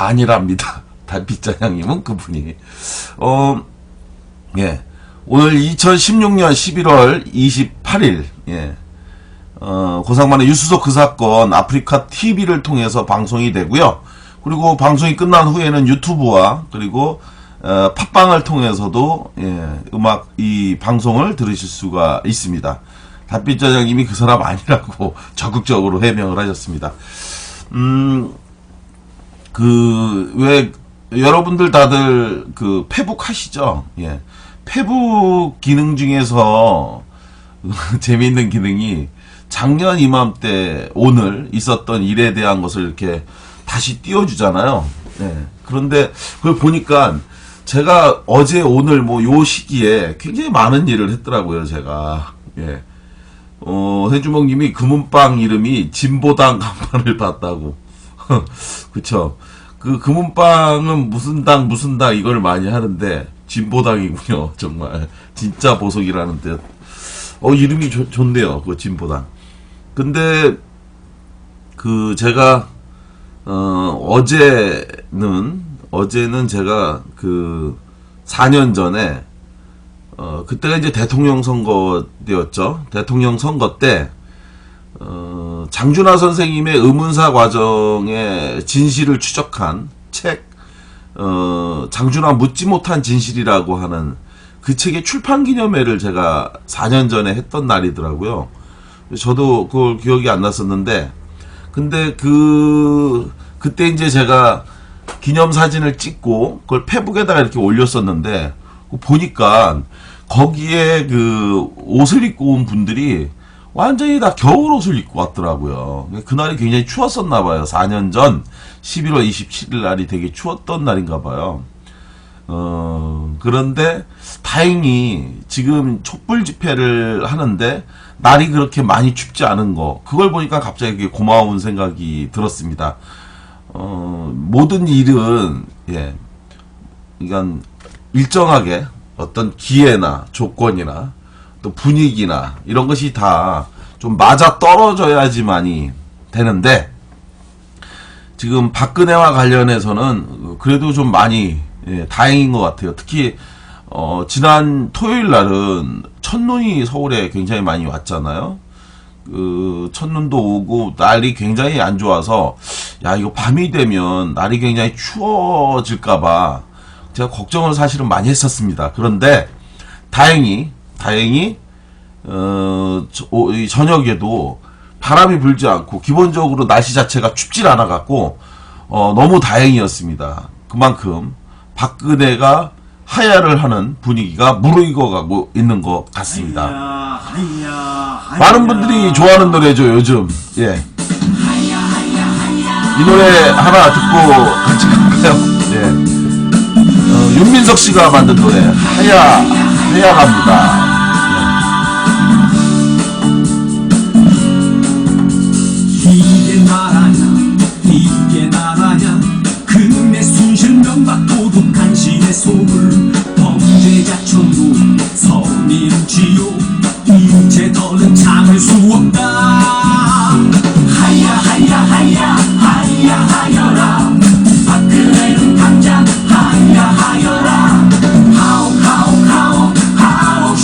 아니랍니다. 달빛자냥님은 그분이. 예. 오늘 2016년 11월 28일, 예. 고상만의 유수석 그 사건 아프리카 TV를 통해서 방송이 되고요. 그리고 방송이 끝난 후에는 유튜브와 그리고 팟빵을 통해서도 음악 이 방송을 들으실 수가 있습니다. 달빛자장님이 그 사람 아니라고 적극적으로 해명을 하셨습니다. 왜 여러분들 다들 그 페북 하시죠? 예. 페북 기능 중에서 재미있는 기능이 작년 이맘때 오늘 있었던 일에 대한 것을 이렇게 다시 띄워주잖아요. 네. 그런데 그걸 보니까 제가 어제 오늘 뭐 요 시기에 굉장히 많은 일을 했더라고요. 제가. 예. 해주먹님이 금은빵 이름이 진보당 간판을 봤다고. 그쵸. 그 금은빵은 무슨 당 이걸 많이 하는데 진보당이군요. 정말 진짜 보석이라는 뜻. 이름이 좋네요. 그 진보당. 근데 제가 어제는 제가 4년 전에 그때가 이제 대통령 선거 때였죠. 대통령 선거 때 장준하 선생님의 의문사 과정의 진실을 추적한 책 장준하 묻지 못한 진실이라고 하는 그 책의 출판 기념회를 제가 4년 전에 했던 날이더라고요. 저도 그걸 기억이 안 났었는데, 근데 그때 이제 제가 기념 사진을 찍고 그걸 페북에다가 이렇게 올렸었는데, 보니까 거기에 옷을 입고 온 분들이 완전히 다 겨울 옷을 입고 왔더라고요. 그날이 굉장히 추웠었나봐요. 4년 전 11월 27일 날이 되게 추웠던 날인가 봐요. 그런데 다행히 지금 촛불 집회를 하는데 날이 그렇게 많이 춥지 않은 거, 그걸 보니까 갑자기 고마운 생각이 들었습니다. 모든 일은, 예, 그러니까 일정하게 어떤 기회나 조건이나 또 분위기나 이런 것이 다 좀 맞아 떨어져야지만이 되는데, 지금 박근혜와 관련해서는 그래도 좀 많이 다행인 것 같아요. 특히 지난 토요일 날은 첫눈이 서울에 굉장히 많이 왔잖아요. 첫눈도 오고 날이 굉장히 안 좋아서 이거 밤이 되면 날이 굉장히 추워질까봐 제가 걱정을 사실은 많이 했었습니다. 그런데 다행히 저녁에도 바람이 불지 않고 기본적으로 날씨 자체가 춥질 않아 갖고 너무 다행이었습니다. 그만큼 박근혜가 하야를 하는 분위기가 무르익어가고 있는 것 같습니다. 많은 분들이 좋아하는 노래죠, 요즘. 예. 이 노래 하나 듣고 같이 갈까요? 예. 윤민석 씨가 만든 노래, 하야 갑니다. 이게 나라냐 그놈의 순실명박 도둑 간신의 소물 범죄자 천국 성인지요 이제 더는 참을 수 없다. 하야하여라 박근혜는 당장 하야하여라 하오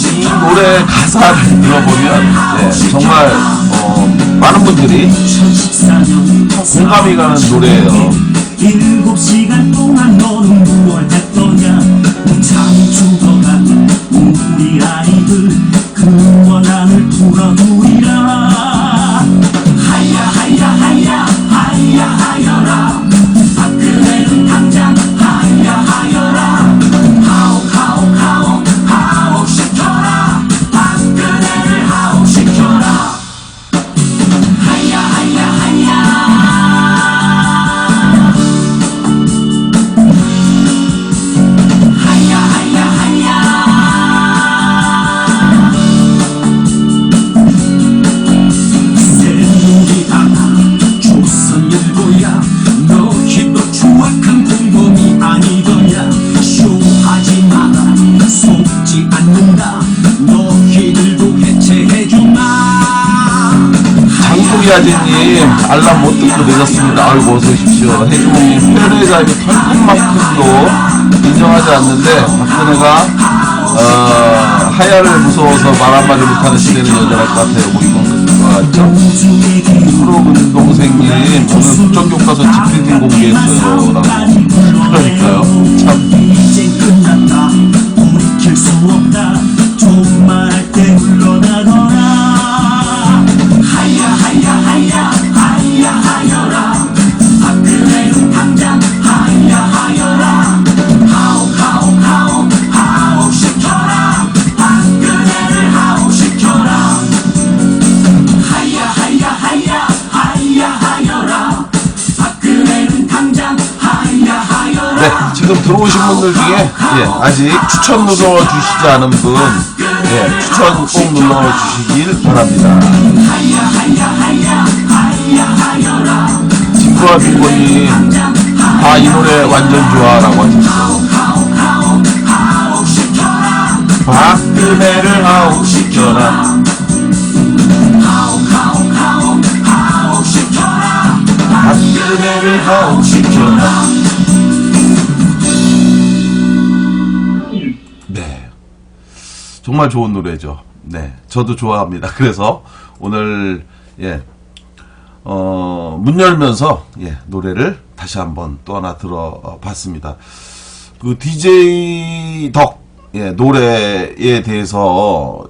이 노래 가사를 들어보면 정말 많은 분들이 공감이 가는 노래예요. 7시간 동안 너는 무얼 했더냐 우창이 죽어간 우리 아이들 그 원한을 풀어두리라. 하야하여라 박근혜는 당장 하야하여라 하오 시켜라 박근혜를 하오 시켜라. 이하진님, 알람 못 듣고 늦었습니다. 아이고, 어서 오십시오. 해주몽님, 패배가 털끝만큼도 인정하지 않는데, 박근혜가, 하야를 무서워서 말 한마디 못하는 시대는 여전할 것 같아요. 뭐 이건 그거 같죠? 프로분 동생님, 오늘 국정교과서 집필진 공개했어요. 라고. 그러니까요. 참. 이제 끝났다 돌이킬 수 없다 조금만 할 때 물러나거라 하야 하야 하야 하야 하여라 박근혜는 당장 하야 하여라 하옥 하옥 하옥 하옥 시켜라 박근혜를 하옥 시켜라 하야 하야 하야 하야 하여라 박근혜는 당장 하야 하여라 네, 지금 들어오신 분들 중에 아직 추천 눌러주시지 않은 분 추천 꼭 눌러주시길 바랍니다. 진부한 빈곤님 이 노래 완전 좋아라고 하셨어요. 박근혜를 하옥시켜라 박근혜를 하옥시켜라. 네, 정말 좋은 노래죠. 네, 저도 좋아합니다. 그래서 오늘 문 열면서 노래를 다시 한번 또 하나 들어봤습니다. 그 DJ 덕 노래에 대해서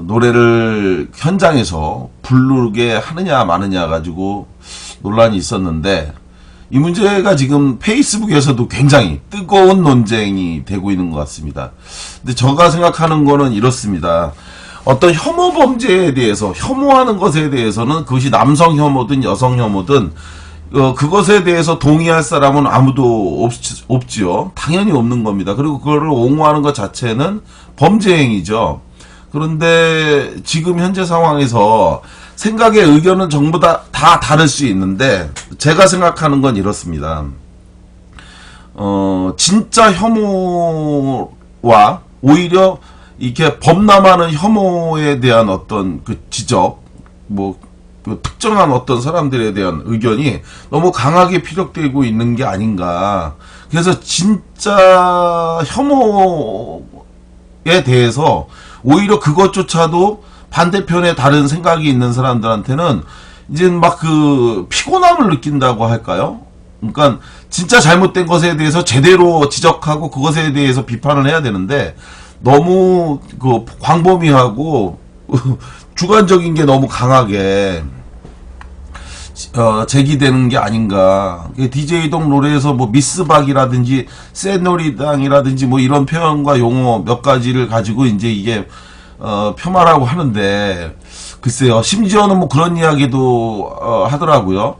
노래를 현장에서 부르게 하느냐 마느냐 가지고 논란이 있었는데, 이 문제가 지금 페이스북에서도 굉장히 뜨거운 논쟁이 되고 있는 것 같습니다. 근데 제가 생각하는 거는 이렇습니다. 어떤 혐오 범죄에 대해서, 혐오하는 것에 대해서는 그것이 남성 혐오든 여성 혐오든 그것에 대해서 동의할 사람은 아무도 없지요. 당연히 없는 겁니다. 그리고 그거를 옹호하는 것 자체는 범죄 행위죠. 그런데 지금 현재 상황에서 생각의 의견은 전부 다 다를 수 있는데, 제가 생각하는 건 이렇습니다. 진짜 혐오와 오히려 이렇게 범람하는 혐오에 대한 어떤 그 지적, 그 특정한 어떤 사람들에 대한 의견이 너무 강하게 피력되고 있는 게 아닌가. 그래서 진짜 혐오에 대해서 오히려 그것조차도 반대편에 다른 생각이 있는 사람들한테는 이제 막 그 피곤함을 느낀다고 할까요? 그러니까 진짜 잘못된 것에 대해서 제대로 지적하고 그것에 대해서 비판을 해야 되는데, 너무 그 광범위하고 주관적인 게 너무 강하게 제기되는 게 아닌가. DJ동 노래에서 뭐 미스박이라든지 새놀이당이라든지 뭐 이런 표현과 용어 몇 가지를 가지고 이제 이게 폄하라고 하는데, 글쎄요, 심지어는 뭐 그런 이야기도 하더라고요.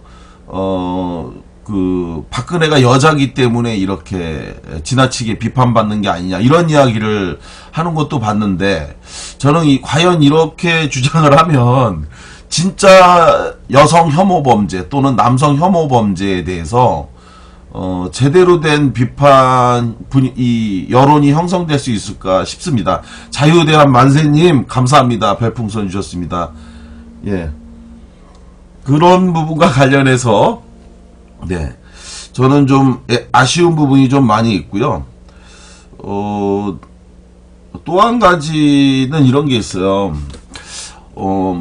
그 박근혜가 여자기 때문에 이렇게 지나치게 비판받는 게 아니냐, 이런 이야기를 하는 것도 봤는데, 저는 과연 이렇게 주장을 하면 진짜 여성 혐오 범죄 또는 남성 혐오 범죄에 대해서 제대로 된 비판 이 여론이 형성될 수 있을까 싶습니다. 자유대한 만세님 감사합니다. 별풍선 주셨습니다. 그런 부분과 관련해서 저는 좀 아쉬운 부분이 좀 많이 있고요. 또 한 가지는 이런 게 있어요.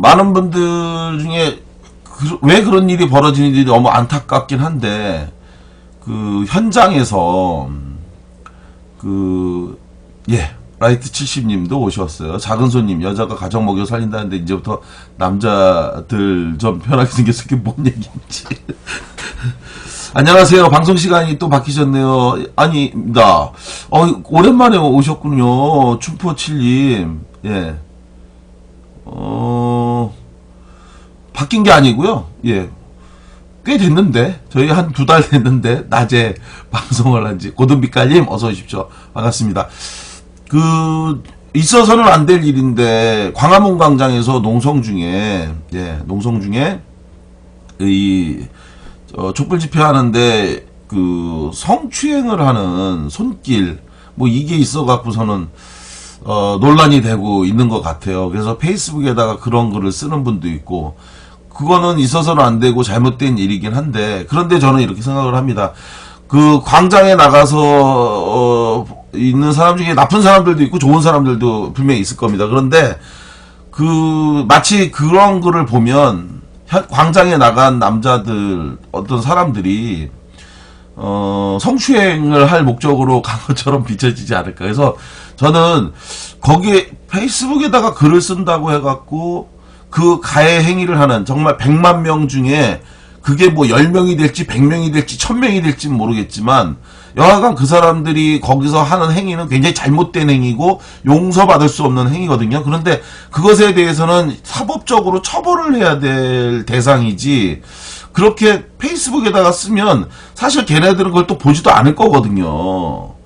많은 분들 중에 왜 그런 일이 벌어지는지 너무 안타깝긴 한데, 그 현장에서 라이트 70님도 오셨어요. 작은 손님, 여자가 가정 먹여 살린다는데 이제부터 남자들 좀 편하게 생겼을 게 뭔 얘기인지. 안녕하세요. 방송 시간이 또 바뀌셨네요. 아니다. 오랜만에 오셨군요. 춤포칠님. 바뀐 게 아니고요. 꽤 됐는데, 저희 한 2달 됐는데, 낮에 방송을 한지. 고든빛깔님, 어서 오십시오. 반갑습니다. 있어서는 안 될 일인데, 광화문 광장에서 농성 중에, 촛불 집회 하는데, 성추행을 하는 손길, 이게 있어갖고서는, 논란이 되고 있는 것 같아요. 그래서 페이스북에다가 그런 글을 쓰는 분도 있고, 그거는 있어서는 안 되고 잘못된 일이긴 한데, 그런데 저는 이렇게 생각을 합니다. 그 광장에 나가서 있는 사람 중에 나쁜 사람들도 있고 좋은 사람들도 분명히 있을 겁니다. 그런데 마치 그런 글을 보면 광장에 나간 남자들 어떤 사람들이 성추행을 할 목적으로 간 것처럼 비춰지지 않을까. 그래서 저는 거기에 페이스북에다가 글을 쓴다고 해갖고 그 가해 행위를 하는 정말 100만 명 중에 그게 뭐 10명이 될지 100명이 될지 1000명이 될지는 모르겠지만 여하간 그 사람들이 거기서 하는 행위는 굉장히 잘못된 행위고 용서받을 수 없는 행위거든요. 그런데 그것에 대해서는 사법적으로 처벌을 해야 될 대상이지, 그렇게 페이스북에다가 쓰면 사실 걔네들은 그걸 또 보지도 않을 거거든요.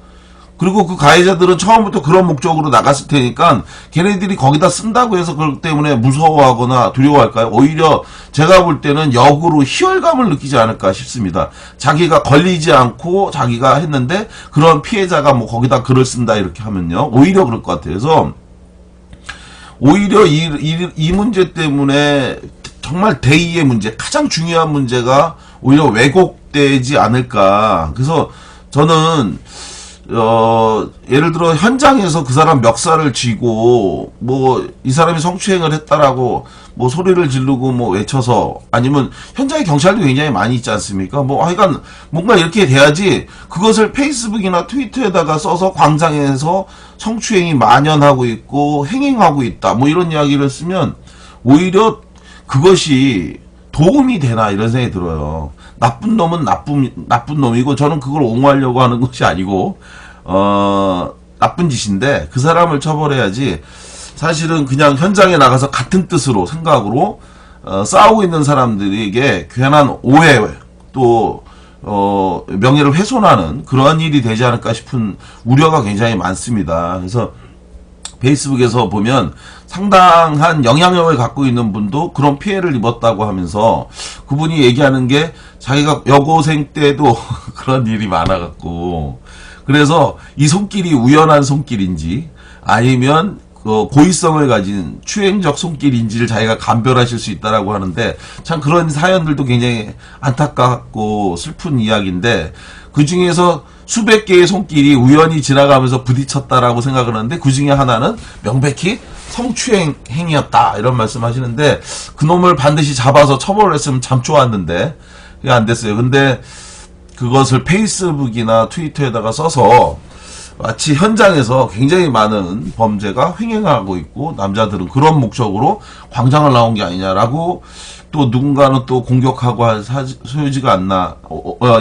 그리고 그 가해자들은 처음부터 그런 목적으로 나갔을 테니까 걔네들이 거기다 쓴다고 해서 그것 때문에 무서워하거나 두려워할까요? 오히려 제가 볼 때는 역으로 희열감을 느끼지 않을까 싶습니다. 자기가 걸리지 않고 자기가 했는데 그런 피해자가 뭐 거기다 글을 쓴다 이렇게 하면요, 오히려 그럴 것 같아요. 그래서 오히려 이 문제 때문에 정말 대2의 문제, 가장 중요한 문제가 오히려 왜곡되지 않을까. 그래서 저는 예를 들어 현장에서 그 사람 멱살을 쥐고 뭐 이 사람이 성추행을 했다라고 뭐 소리를 지르고 뭐 외쳐서, 아니면 현장에 경찰도 굉장히 많이 있지 않습니까? 뭐 하여간 뭔가 이렇게 돼야지, 그것을 페이스북이나 트위터에다가 써서 광장에서 성추행이 만연하고 있고 행행하고 있다 뭐 이런 이야기를 쓰면 오히려 그것이 도움이 되나 이런 생각이 들어요. 나쁜 놈은 나쁜 놈이고, 저는 그걸 옹호하려고 하는 것이 아니고 나쁜 짓인데 그 사람을 처벌해야지, 사실은 그냥 현장에 나가서 같은 뜻으로 생각으로 싸우고 있는 사람들에게 괜한 오해 또 명예를 훼손하는 그러한 일이 되지 않을까 싶은 우려가 굉장히 많습니다. 그래서 페이스북에서 보면 상당한 영향력을 갖고 있는 분도 그런 피해를 입었다고 하면서 그분이 얘기하는 게 자기가 여고생 때도 그런 일이 많아갖고, 그래서 이 손길이 우연한 손길인지 아니면 고의성을 가진 추행적 손길인지를 자기가 감별하실 수 있다라고 하는데, 참 그런 사연들도 굉장히 안타깝고 슬픈 이야기인데, 그 중에서 수백 개의 손길이 우연히 지나가면서 부딪혔다라고 생각을 하는데 그 중에 하나는 명백히 성추행 행위였다 이런 말씀하시는데, 그놈을 반드시 잡아서 처벌을 했으면 참 좋았는데 그게 안 됐어요. 근데 그것을 페이스북이나 트위터에다가 써서 마치 현장에서 굉장히 많은 범죄가 횡행하고 있고 남자들은 그런 목적으로 광장을 나온 게 아니냐라고 또 누군가는 또 공격하고 할 소지가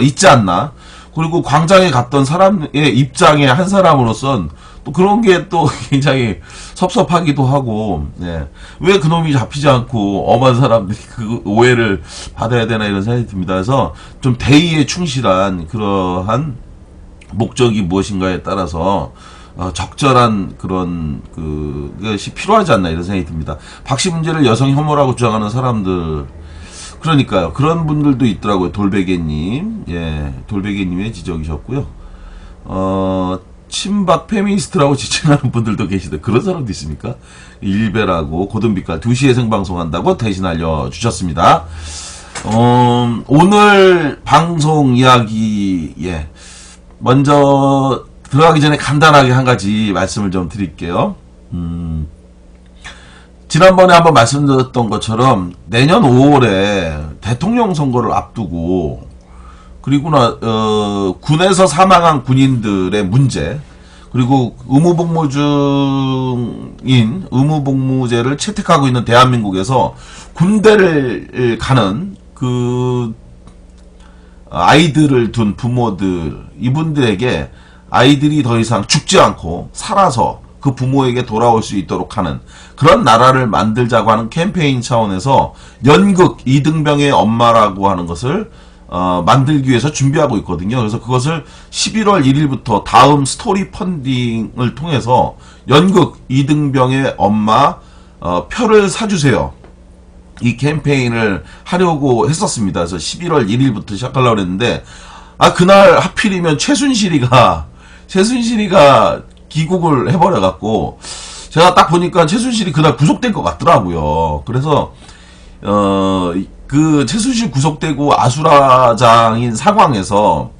있지 않나. 그리고 광장에 갔던 사람의 입장에 한 사람으로선 또 그런 게 또 굉장히 섭섭하기도 하고, 네. 왜 그놈이 잡히지 않고 엄한 사람들이 그 오해를 받아야 되나 이런 생각이 듭니다. 그래서 좀 대의에 충실한 그러한 목적이 무엇인가에 따라서 적절한 그런 그것이 필요하지 않나 이런 생각이 듭니다. 박씨 문제를 여성 혐오라고 주장하는 사람들, 그러니까요. 그런 분들도 있더라고요. 돌베개님. 예, 돌베개님의 지적이셨고요. 친박 페미니스트라고 지칭하는 분들도 계시대. 그런 사람도 있습니까? 일베라고 고든빛깔 2시에 생방송한다고 대신 알려주셨습니다. 오늘 방송 이야기, 예. 먼저 들어가기 전에 간단하게 한 가지 말씀을 좀 드릴게요. 지난번에 한번 말씀드렸던 것처럼 내년 5월에 대통령 선거를 앞두고, 그리고 군에서 사망한 군인들의 문제, 그리고 의무복무 중인 의무복무제를 채택하고 있는 대한민국에서 군대를 가는 그 아이들을 둔 부모들, 이분들에게 아이들이 더 이상 죽지 않고 살아서 그 부모에게 돌아올 수 있도록 하는 그런 나라를 만들자고 하는 캠페인 차원에서 연극 이등병의 엄마라고 하는 것을 만들기 위해서 준비하고 있거든요. 그래서 그것을 11월 1일부터 다음 스토리 펀딩을 통해서 연극 이등병의 엄마 표를 사주세요. 이 캠페인을 하려고 했었습니다. 그래서 11월 1일부터 시작하려고 했는데, 그날 하필이면 최순실이가 귀국을 해버려갖고, 제가 딱 보니까 최순실이 그날 구속될 것 같더라고요. 그래서, 그 최순실 구속되고 아수라장인 상황에서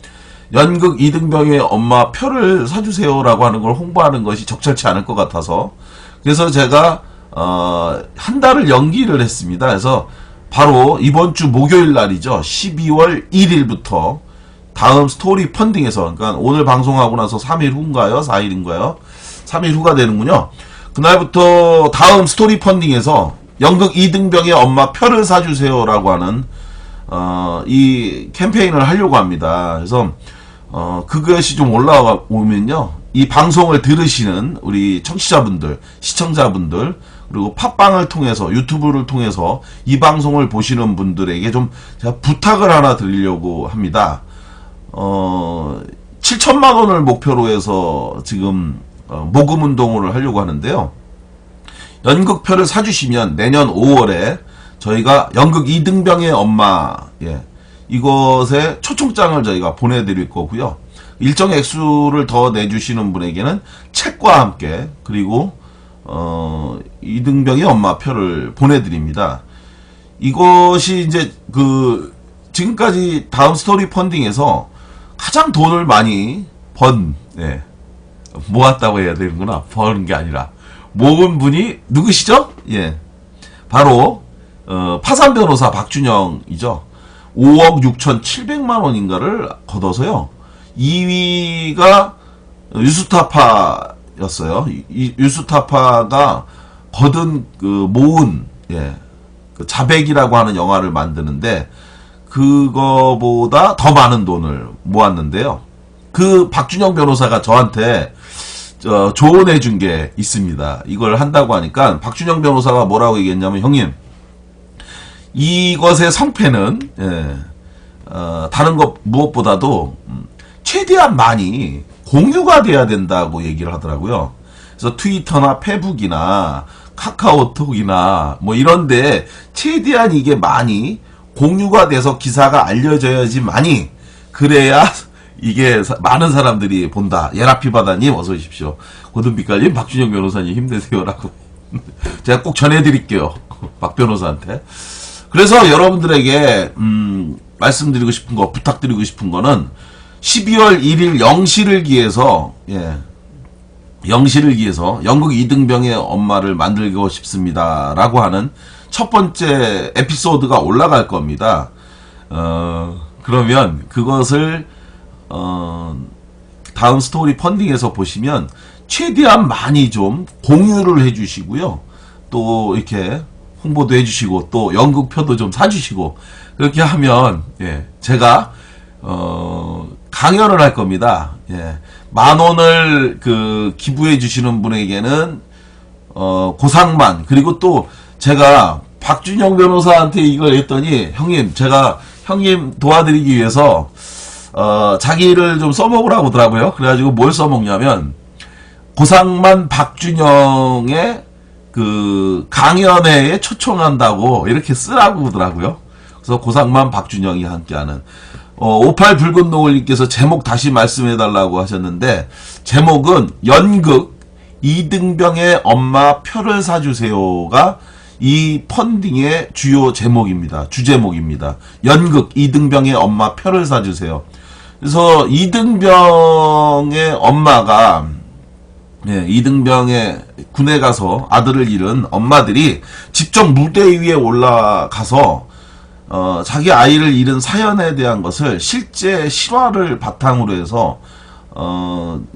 연극 이등병의 엄마 표를 사주세요라고 하는 걸 홍보하는 것이 적절치 않을 것 같아서, 그래서 제가 한 달을 연기를 했습니다. 그래서 바로 이번 주 목요일 날이죠. 12월 1일부터 다음 스토리 펀딩에서, 그러니까 오늘 방송하고 나서 3일 후인가요? 4일인가요? 3일 후가 되는군요. 그날부터 다음 스토리 펀딩에서 연극 이등병의 엄마 표를 사주세요라고 하는 이 캠페인을 하려고 합니다. 그래서 그것이 좀 올라오면요, 이 방송을 들으시는 우리 청취자분들, 시청자분들, 그리고 팟빵을 통해서, 유튜브를 통해서 이 방송을 보시는 분들에게 좀 제가 부탁을 하나 드리려고 합니다. 7천만 원을 목표로 해서 지금 모금 운동을 하려고 하는데요. 연극표를 사주시면 내년 5월에 저희가 연극 이등병의 엄마, 이것에 초청장을 저희가 보내드릴 거고요. 일정 액수를 더 내주시는 분에게는 책과 함께, 그리고 이등병의 엄마 표를 보내드립니다. 이것이 이제 지금까지 다음 스토리 펀딩에서 가장 돈을 많이 모았다고 해야 되는구나. 버는 게 아니라 모은 분이 누구시죠? 바로 파산 변호사 박준영이죠. 5억 6,700만 원인가를 걷어서요. 2위가 유스타파였어요. 유스타파가 거둔 모은 그 자백이라고 하는 영화를 만드는데 그거보다 더 많은 돈을 모았는데요. 그 박준영 변호사가 저한테 조언해 준 게 있습니다. 이걸 한다고 하니까 박준영 변호사가 뭐라고 얘기했냐면, 형님, 이것의 성패는 다른 것 무엇보다도 최대한 많이 공유가 돼야 된다고 얘기를 하더라고요. 그래서 트위터나 페북이나 카카오톡이나 뭐 이런데 최대한 이게 많이 공유가 돼서 기사가 알려져야지만이, 그래야 이게 많은 사람들이 본다. 예라피바다님 어서 오십시오. 고든빛깔님, 박준영 변호사님 힘내세요라고 제가 꼭 전해드릴게요. 박 변호사한테. 그래서 여러분들에게 말씀드리고 싶은 거, 부탁드리고 싶은 거는 12월 1일 0시를 기해서 0시를 기해서 연극 이등병의 엄마를 만들고 싶습니다 라고 하는 첫 번째 에피소드가 올라갈 겁니다. 그러면 그것을 다음 스토리 펀딩에서 보시면 최대한 많이 좀 공유를 해주시고요. 또 이렇게 홍보도 해주시고 또 연극표도 좀 사주시고, 그렇게 하면 제가 강연을 할 겁니다. 10,000원을 기부해 주시는 분에게는 고상만, 그리고 또 제가 박준영 변호사한테 이걸 했더니, 형님, 제가 형님 도와드리기 위해서 자기를 좀 써먹으라고 하더라고요. 그래가지고 뭘 써먹냐면, 고상만 박준영의 강연회에 초청한다고 이렇게 쓰라고 하더라고요. 그래서 고상만 박준영이 함께하는 58 붉은 노을님께서 제목 다시 말씀해달라고 하셨는데, 제목은 연극 이등병의 엄마 표를 사주세요가 이 펀딩의 주요 제목입니다. 주제목입니다. 연극 이등병의 엄마 표를 사주세요. 그래서 이등병의 엄마가 이등병의 군에 가서 아들을 잃은 엄마들이 직접 무대 위에 올라가서 자기 아이를 잃은 사연에 대한 것을 실제 실화를 바탕으로 해서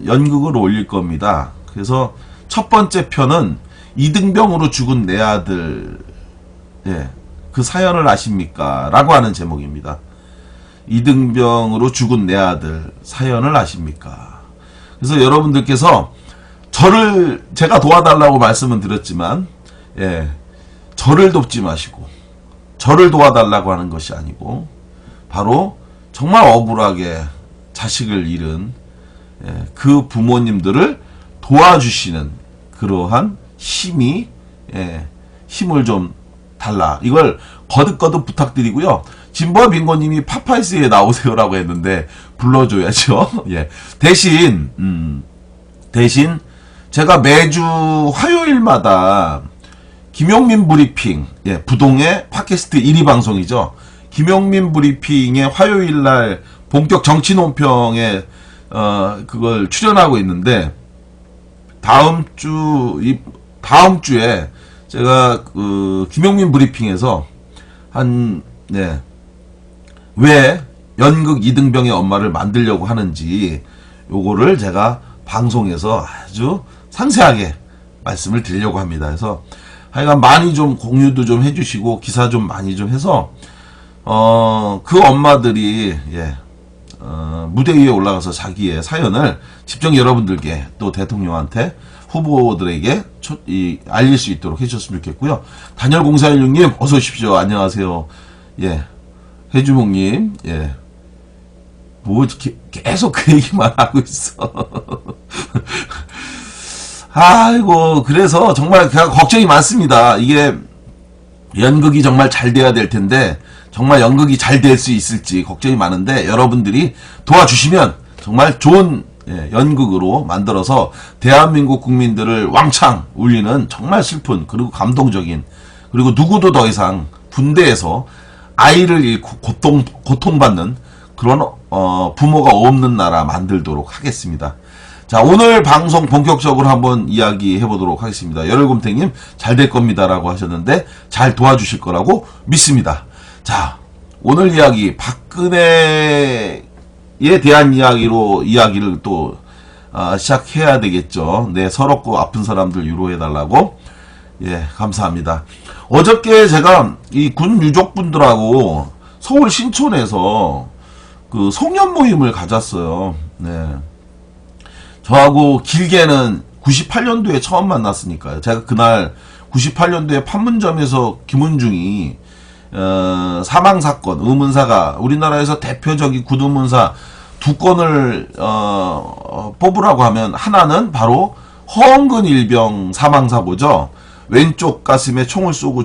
연극을 올릴 겁니다. 그래서 첫 번째 편은 이등병으로 죽은 내 아들, 그 사연을 아십니까? 라고 하는 제목입니다. 이등병으로 죽은 내 아들 사연을 아십니까? 그래서 여러분들께서 제가 도와달라고 말씀은 드렸지만, 저를 돕지 마시고 저를 도와달라고 하는 것이 아니고, 바로 정말 억울하게 자식을 잃은 그 부모님들을 도와주시는 그러한 힘을 좀 달라. 이걸 거듭거듭 부탁드리고요. 진보와 빙고님이 파파이스에 나오세요라고 했는데 불러줘야죠. 대신 제가 매주 화요일마다 김용민 브리핑, 예, 부동의 팟캐스트 1위 방송이죠. 김용민 브리핑의 화요일날 본격 정치 논평에 그걸 출연하고 있는데 다음 주에 제가 그 김용민 브리핑에서 왜 연극 이등병의 엄마를 만들려고 하는지 요거를 제가 방송에서 아주 상세하게 말씀을 드리려고 합니다. 그래서 하여간 많이 좀 공유도 좀 해주시고 기사 좀 많이 좀 해서 그 엄마들이 무대 위에 올라가서 자기의 사연을 직접 여러분들께 또 대통령한테 후보들에게 알릴 수 있도록 해주셨으면 좋겠고요. 단열공사일육님 어서 오십시오. 안녕하세요. 예, 해주목님, 예, 뭐 계속 그 얘기만 하고 있어. 아이고, 그래서 정말 걱정이 많습니다. 이게 연극이 정말 잘 돼야 될 텐데 정말 연극이 잘 될 수 있을지 걱정이 많은데 여러분들이 도와주시면 정말 좋은 연극으로 만들어서 대한민국 국민들을 왕창 울리는 정말 슬픈 그리고 감동적인, 그리고 누구도 더 이상 군대에서 아이를 잃고 고통받는 그런 부모가 없는 나라 만들도록 하겠습니다. 자, 오늘 방송 본격적으로 한번 이야기 해보도록 하겠습니다. 열혈곰탱님 잘 될 겁니다 라고 하셨는데 잘 도와주실 거라고 믿습니다. 자, 오늘 이야기 박근혜에 대한 이야기를 또 시작해야 되겠죠. 네, 서럽고 아픈 사람들 위로해달라고. 예, 감사합니다. 어저께 제가 이 군 유족분들하고 서울 신촌에서 그 송년 모임을 가졌어요. 네. 저하고 길게는 98년도에 처음 만났으니까요. 제가 그날 98년도에 판문점에서 김은중이 사망사건, 의문사가 우리나라에서 대표적인 굿의문사 두 건을 뽑으라고 하면 하나는 바로 허은근 일병 사망사고죠. 왼쪽 가슴에 총을 쏘고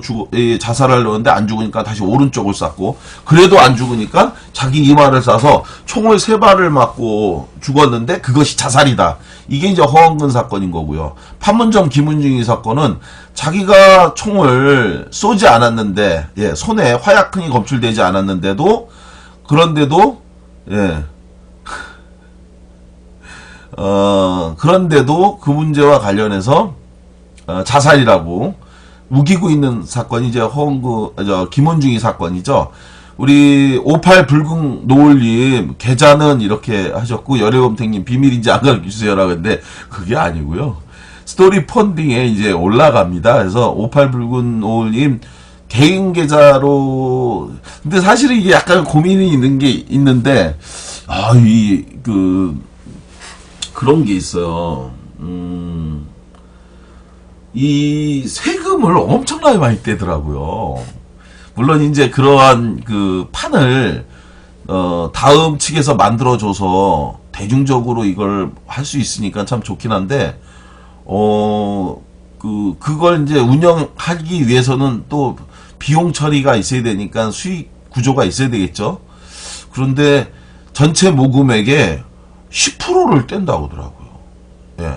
자살하려는데 안 죽으니까 다시 오른쪽을 쐈고, 그래도 안 죽으니까 자기 이마를 쏴서 총을 3발을 맞고 죽었는데 그것이 자살이다. 이게 이제 허은근 사건인 거고요. 판문점 김은중이 사건은 자기가 총을 쏘지 않았는데, 예, 손에 화약흔이 검출되지 않았는데도, 그런데도 그 문제와 관련해서 자살이라고 우기고 있는 사건이 이제 김원중이 사건이죠. 우리 58 붉은 노을님 계좌는 이렇게 하셨고, 열애검탱님 비밀인지 안 가르쳐주세요라고 했는데 그게 아니고요. 스토리 펀딩에 이제 올라갑니다. 그래서 58 붉은 노을님 개인 계좌로, 근데 사실은 이게 약간 고민이 있는 게 있는데, 그런 게 있어요. 이 세금을 엄청나게 많이 떼더라고요. 물론 이제 그러한 그 판을 다음 측에서 만들어줘서 대중적으로 이걸 할 수 있으니까 참 좋긴 한데, 그걸 이제 운영하기 위해서는 또 비용 처리가 있어야 되니까 수익 구조가 있어야 되겠죠. 그런데 전체 모금액의 10%를 뗀다고 하더라고요. 예.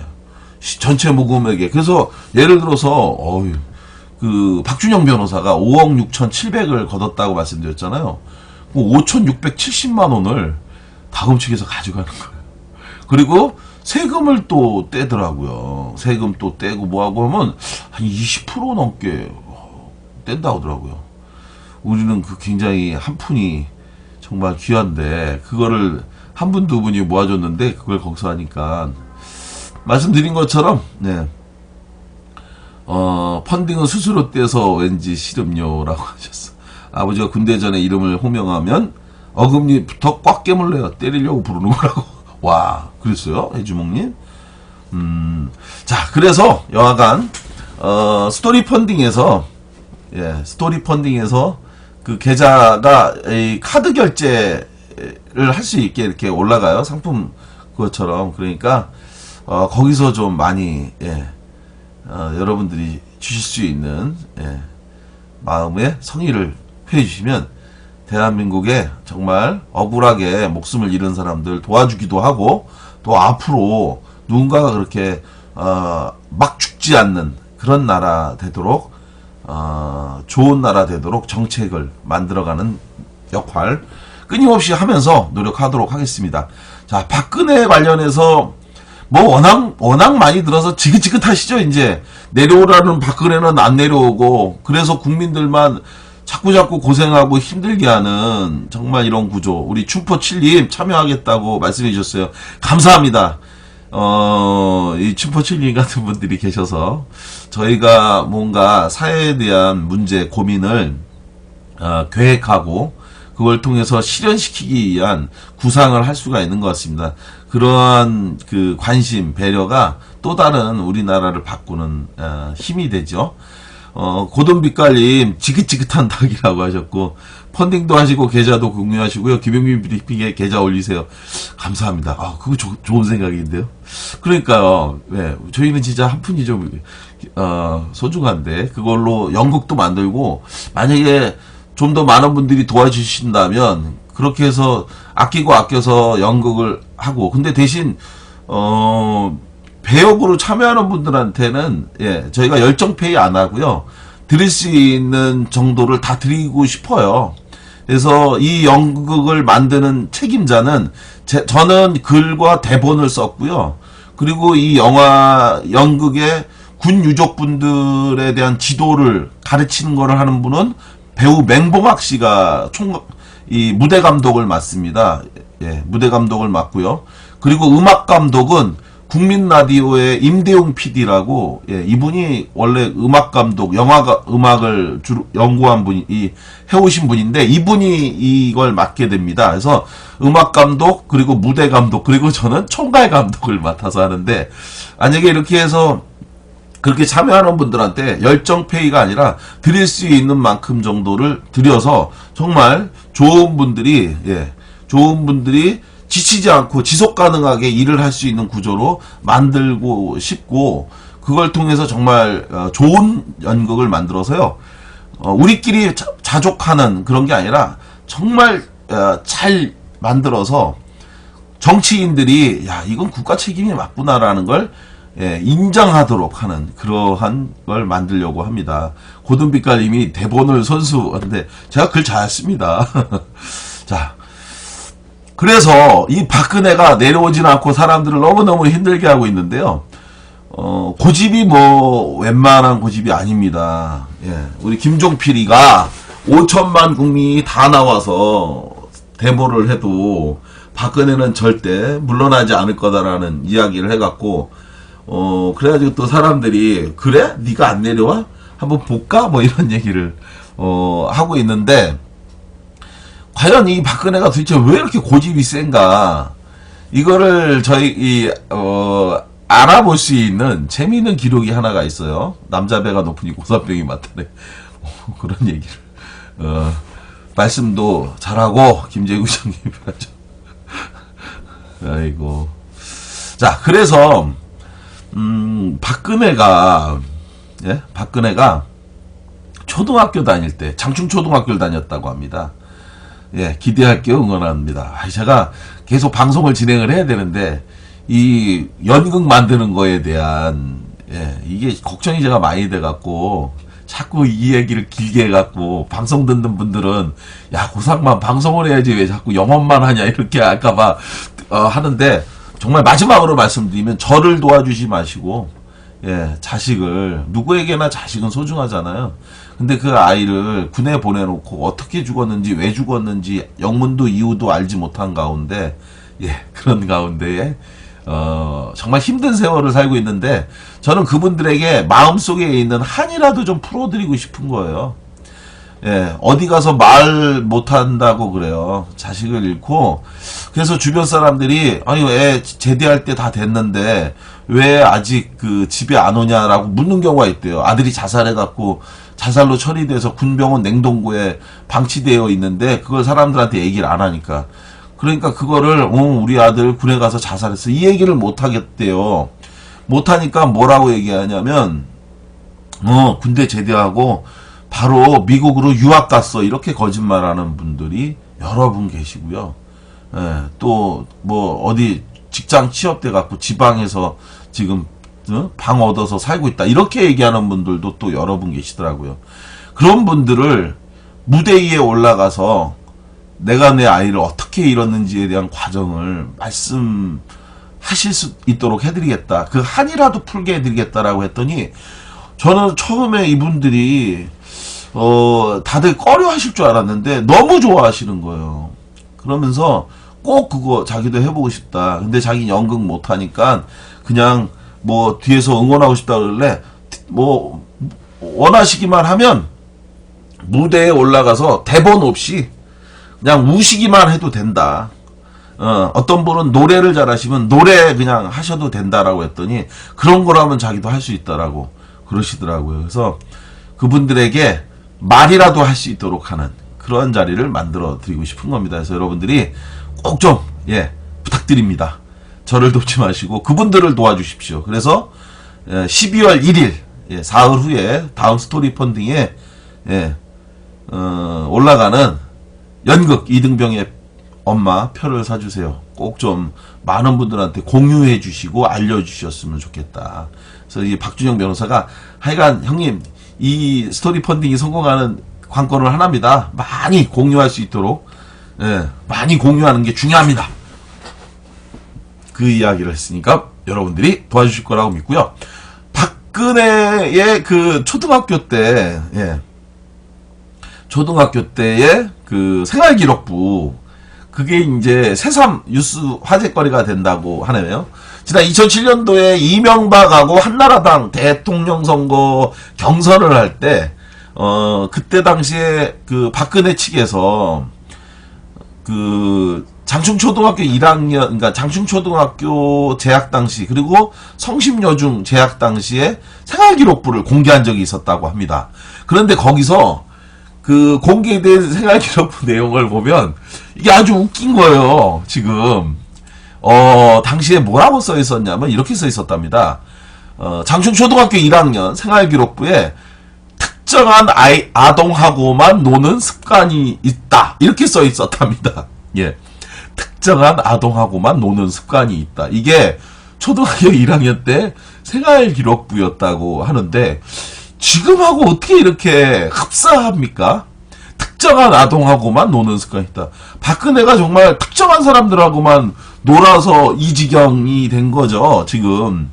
전체 모금액에. 그래서 예를 들어서 박준영 변호사가 5억 6,700을 거뒀다고 말씀드렸잖아요. 5,670만 원을 다음 측에서 가져가는 거예요. 그리고 세금을 또 떼더라고요. 세금 또 떼고 뭐하고 하면 한 20% 넘게 뗀다고 하더라고요. 우리는 굉장히 한 푼이 정말 귀한데 그거를 한 분 두 분이 모아줬는데 그걸 거기서 하니까, 말씀드린 것처럼, 네. 펀딩은 스스로 떼서 왠지 싫음요라고 하셨어. 아버지가 군대 전에 이름을 호명하면 어금니부터 꽉 깨물래요. 때리려고 부르는 거라고. 와, 그랬어요? 해주목님? 자, 그래서 여하간, 스토리 펀딩에서 그 계좌가 이 카드 결제를 할 수 있게 이렇게 올라가요. 상품 그것처럼. 그러니까, 거기서 좀 많이, 여러분들이 주실 수 있는, 마음의 성의를 표해주시면, 대한민국에 정말 억울하게 목숨을 잃은 사람들 도와주기도 하고, 또 앞으로 누군가가 그렇게 막 죽지 않는 그런 나라 되도록 좋은 나라 되도록 정책을 만들어가는 역할 끊임없이 하면서 노력하도록 하겠습니다. 자, 박근혜 관련해서 뭐 워낙 많이 들어서 지긋지긋하시죠. 이제 내려오라는 박근혜는 안 내려오고, 그래서 국민들만 자꾸 고생하고 힘들게 하는 정말 이런 구조. 우리 춤포칠님 참여하겠다고 말씀해 주셨어요. 감사합니다. 이 춤포칠님 같은 분들이 계셔서 저희가 뭔가 사회에 대한 문제 고민을 계획하고 그걸 통해서 실현시키기 위한 구상을 할 수가 있는 것 같습니다. 그러한 그 관심, 배려가 또 다른 우리나라를 바꾸는 힘이 되죠. 고돈빛깔님 지긋지긋한 닭이라고 하셨고, 펀딩도 하시고 계좌도 공유하시고요. 김용민 브리핑에 계좌 올리세요. 감사합니다. 그거 좋은 생각인데요. 그러니까요. 네, 저희는 진짜 한 푼이 좀 소중한데 그걸로 연극도 만들고, 만약에 좀 더 많은 분들이 도와주신다면 그렇게 해서 아껴서 연극을 하고, 근데 대신 배역으로 참여하는 분들한테는 저희가 열정페이 안 하고요. 드릴 수 있는 정도를 다 드리고 싶어요. 그래서 이 연극을 만드는 책임자는 저는 글과 대본을 썼고요. 그리고 이 연극의 군 유족분들에 대한 지도를 가르치는 거를 하는 분은 배우 맹봉학 씨가 이 무대 감독을 맡습니다. 무대 감독을 맡고요. 그리고 음악 감독은 국민 라디오의 임대용 PD라고, 이분이 원래 음악 감독, 음악을 주로 연구한 해오신 분인데, 이분이 이걸 맡게 됩니다. 그래서 음악 감독, 그리고 무대 감독, 그리고 저는 총괄 감독을 맡아서 하는데, 만약에 이렇게 해서 그렇게 참여하는 분들한테 열정페이가 아니라 드릴 수 있는 만큼 정도를 드려서 정말 좋은 분들이 지치지 않고 지속 가능하게 일을 할 수 있는 구조로 만들고 싶고, 그걸 통해서 정말 좋은 연극을 만들어서요. 우리끼리 자족하는 그런 게 아니라 정말 잘 만들어서 정치인들이 이건 국가 책임이 맞구나라는 걸 인정하도록 하는 그러한 걸 만들려고 합니다. 고든빛깔님이 대본을 선수한데 제가 글 잘 씁니다. 자, 그래서 이 박근혜가 내려오진 않고 사람들을 너무너무 힘들게 하고 있는데요. 고집이 뭐 웬만한 고집이 아닙니다. 우리 김종필이가 5천만 국민이 다 나와서 데모를 해도 박근혜는 절대 물러나지 않을 거다라는 이야기를 해갖고, 그래가지고 또 사람들이 그래? 네가 안 내려와? 한번 볼까? 뭐 이런 얘기를 하고 있는데, 과연 이 박근혜가 도대체 왜 이렇게 고집이 센가? 이거를 알아볼 수 있는 재미있는 기록이 하나가 있어요. 남자 배가 높으니 고산병이 많다네. 그런 얘기를. 말씀도 잘하고, 김재구 장님이 하죠. 아이고. 자, 그래서, 박근혜가 초등학교 다닐 때, 장충초등학교를 다녔다고 합니다. 기대할게요. 응원합니다. 제가 계속 방송을 진행을 해야 되는데, 이 연극 만드는 거에 대한, 이게 걱정이 제가 많이 돼갖고, 자꾸 이 얘기를 길게 해갖고, 방송 듣는 분들은, 고상만 방송을 해야지 왜 자꾸 영업만 하냐, 이렇게 할까봐, 하는데, 정말 마지막으로 말씀드리면, 저를 도와주지 마시고, 자식을, 누구에게나 자식은 소중하잖아요. 근데 그 아이를 군에 보내놓고 어떻게 죽었는지, 왜 죽었는지, 영문도 이유도 알지 못한 가운데, 그런 가운데에, 정말 힘든 세월을 살고 있는데, 저는 그분들에게 마음속에 있는 한이라도 좀 풀어드리고 싶은 거예요. 어디 가서 말 못한다고 그래요. 자식을 잃고. 그래서 주변 사람들이, 애 제대할 때 다 됐는데, 왜 아직 그 집에 안 오냐라고 묻는 경우가 있대요. 아들이 자살해갖고, 자살로 처리돼서 군병원 냉동고에 방치되어 있는데, 그걸 사람들한테 얘기를 안 하니까. 그러니까 그거를, 우리 아들 군에 가서 자살했어. 이 얘기를 못 하겠대요. 못 하니까 뭐라고 얘기하냐면, 군대 제대하고, 바로 미국으로 유학 갔어. 이렇게 거짓말하는 분들이 여러 분 계시고요. 또 뭐 어디 직장 취업돼 갖고 지방에서 지금 방 얻어서 살고 있다. 이렇게 얘기하는 분들도 또 여러 분 계시더라고요. 그런 분들을 무대 위에 올라가서 내가 내 아이를 어떻게 잃었는지에 대한 과정을 말씀하실 수 있도록 해드리겠다. 그 한이라도 풀게 해드리겠다라고 했더니 저는 처음에 이분들이 다들 꺼려 하실 줄 알았는데 너무 좋아하시는 거예요. 그러면서 꼭 그거 자기도 해보고 싶다. 근데 자기 연극 못하니까 그냥 뭐 뒤에서 응원하고 싶다 그러길래 뭐 원하시기만 하면 무대에 올라가서 대본 없이 그냥 우시기만 해도 된다. 어떤 분은 노래를 잘하시면 노래 그냥 하셔도 된다라고 했더니 그런 거라면 자기도 할 수 있다라고 그러시더라고요. 그래서 그분들에게 말이라도 할 수 있도록 하는 그런 자리를 만들어 드리고 싶은 겁니다. 그래서 여러분들이 꼭 좀 부탁드립니다. 저를 돕지 마시고 그분들을 도와주십시오. 그래서 12월 1일 사흘 후에 다음 스토리 펀딩에 올라가는 연극 이등병의 엄마 표를 사주세요. 꼭 좀 많은 분들한테 공유해 주시고 알려주셨으면 좋겠다. 그래서 이 박준영 변호사가 하여간 형님 이 스토리 펀딩이 성공하는 관건을 하나입니다. 많이 공유할 수 있도록 많이 공유하는 게 중요합니다. 그 이야기를 했으니까 여러분들이 도와주실 거라고 믿고요. 박근혜의 그 초등학교 때의 그 생활기록부 그게 이제 새삼 뉴스 화제거리가 된다고 하네요. 지난 2007년도에 이명박하고 한나라당 대통령 선거 경선을 할 때 그때 당시에 그 박근혜 측에서 그 장충초등학교 1학년, 그러니까 장충초등학교 재학 당시, 그리고 성심여중 재학 당시에 생활기록부를 공개한 적이 있었다고 합니다. 그런데 거기서 그 공개된 생활기록부 내용을 보면 이게 아주 웃긴 거예요, 지금. 당시에 뭐라고 써 있었냐면 이렇게 써 있었답니다. 장충초등학교 1학년 생활기록부에 특정한 아동하고만 노는 습관이 있다. 이렇게 써 있었답니다. 예. 특정한 아동하고만 노는 습관이 있다. 이게 초등학교 1학년 때 생활기록부였다고 하는데 지금하고 어떻게 이렇게 흡사합니까? 특정한 아동하고만 노는 습관이 있다. 박근혜가 정말 특정한 사람들하고만 놀아서 이 지경이 된 거죠. 지금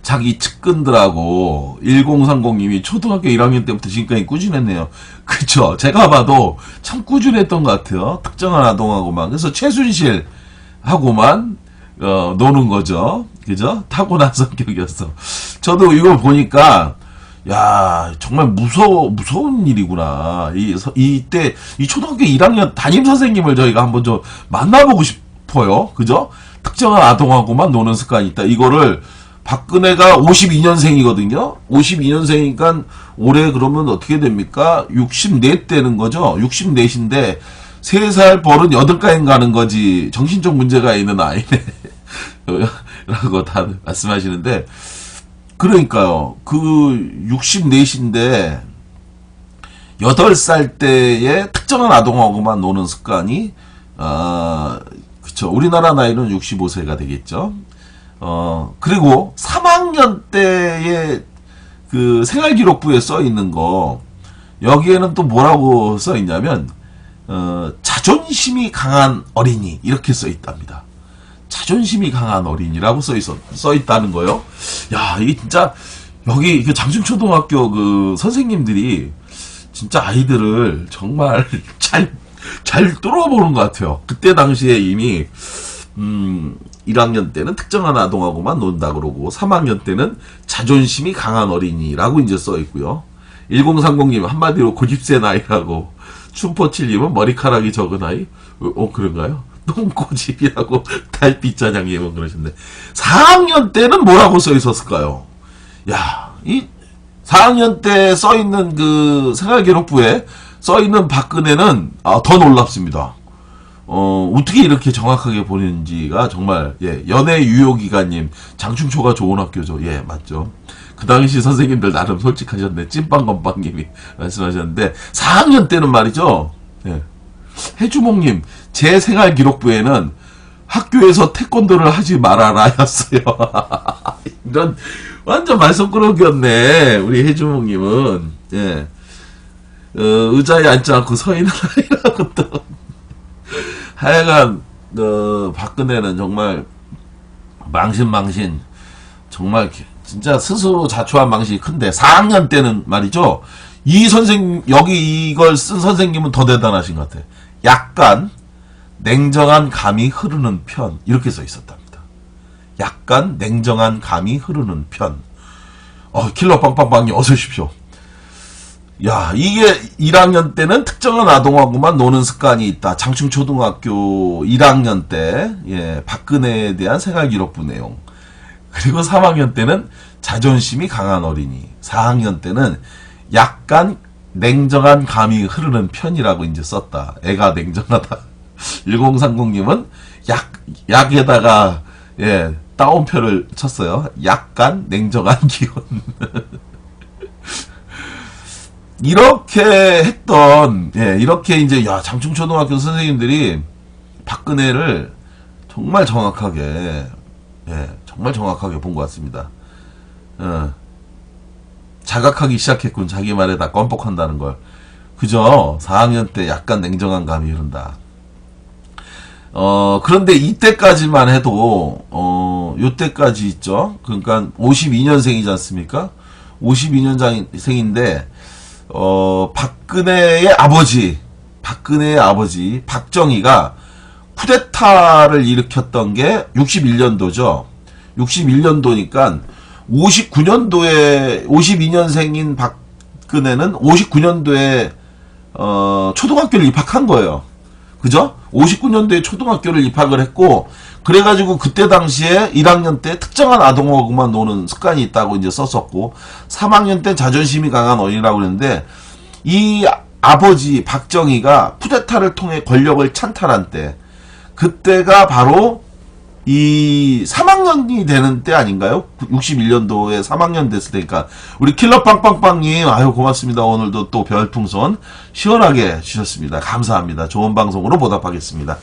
자기 측근들하고 1030님이 초등학교 1학년 때부터 지금까지 꾸준했네요. 그쵸? 제가 봐도 참 꾸준했던 것 같아요. 특정한 아동하고만. 그래서 최순실하고만 노는 거죠. 그죠? 타고난 성격이었어. 저도 이걸 보니까 야, 정말 무서운 일이구나. 이때, 이 초등학교 1학년 담임 선생님을 저희가 한번 좀 만나보고 싶어요. 그죠? 특정한 아동하고만 노는 습관이 있다. 이거를 박근혜가 52년생이거든요? 52년생이니까 올해 그러면 어떻게 됩니까? 64 되는 거죠? 64인데, 3살 버른 8가인 가는 거지. 정신적 문제가 있는 아이네. 라고 다 말씀하시는데, 그러니까요. 그 64인데 8살 때에 특정한 아동하고만 노는 습관이 그쵸. 우리나라 나이는 65세가 되겠죠. 그리고 3학년 때의 그 생활기록부에 써 있는 거 여기에는 또 뭐라고 써 있냐면 자존심이 강한 어린이 이렇게 써 있답니다. 자존심이 강한 어린이라고 써 있다는 거요. 야, 이게 진짜 여기 그 장충초등학교 그 선생님들이 진짜 아이들을 정말 잘 뚫어보는 것 같아요. 그때 당시에 이미 1학년 때는 특정한 아동하고만 논다 그러고 3학년 때는 자존심이 강한 어린이라고 이제 써 있고요. 1030님 한마디로 고집센 아이라고, 춤포칠님은 머리카락이 적은 아이. 그런가요? 똥꼬집이라고 달빛짜장님은 그러셨네. 4학년 때는 뭐라고 써 있었을까요? 야, 이 4학년 때 써 있는 그 생활기록부에 써 있는 박근혜는 더 놀랍습니다. 어떻게 이렇게 정확하게 보는지가 정말 연애 유효기관님 장충초가 좋은 학교죠. 예, 맞죠. 그 당시 선생님들 나름 솔직하셨네. 찐빵건빵님이 말씀하셨는데 4학년 때는 말이죠. 예. 해주몽님, 제 생활 기록부에는 학교에서 태권도를 하지 말아라 였어요. 이런 완전 말썽꾸러기였네. 우리 해주몽님은. 예. 의자에 앉지 않고 서 있는 아이라고 또. 하여간 박근혜는 정말 망신 정말 진짜 스스로 자초한 망신이 큰데 4학년 때는 말이죠. 이 선생 여기 이걸 쓴 선생님은 더 대단하신 것 같아. 약간 냉정한 감이 흐르는 편 이렇게 써 있었답니다. 약간 냉정한 감이 흐르는 편. 킬러 빵빵빵님 어서 오십시오. 야, 이게 1학년 때는 특정한 아동하고만 노는 습관이 있다. 장충초등학교 1학년 때, 예, 박근혜에 대한 생활기록부 내용. 그리고 3학년 때는 자존심이 강한 어린이. 4학년 때는 약간 냉정한 감이 흐르는 편이라고 이제 썼다. 애가 냉정하다. 1030님은 약에다가, 예, 따옴표를 쳤어요. 약간 냉정한 기운. 이렇게 했던, 예, 이렇게 이제, 장충초등학교 선생님들이 박근혜를 정말 정확하게, 예, 정말 정확하게 본 것 같습니다. 자각하기 시작했군. 자기 말에 다 껌뻑한다는 걸. 그죠? 4학년 때 약간 냉정한 감이 흐른다. 그런데 이때까지만 해도, 요때까지 있죠? 그러니까 52년생이지 않습니까? 52년생인데, 박근혜의 아버지, 박정희가 쿠데타를 일으켰던 게 61년도죠. 61년도니까 52년생인 박근혜는 59년도에, 초등학교를 입학한 거예요. 그죠? 59년도에 초등학교를 입학을 했고, 그래가지고 그때 당시에 1학년 때 특정한 아동하고만 노는 습관이 있다고 이제 썼었고, 3학년 때 자존심이 강한 어린이라고 그랬는데, 이 아버지 박정희가 쿠데타를 통해 권력을 찬탈한 때, 그때가 바로 이 3학년이 되는 때 아닌가요? 61년도에 3학년 됐을 때니까. 우리 킬러빵빵빵님, 아유, 고맙습니다. 오늘도 또 별풍선 시원하게 주셨습니다. 감사합니다. 좋은 방송으로 보답하겠습니다.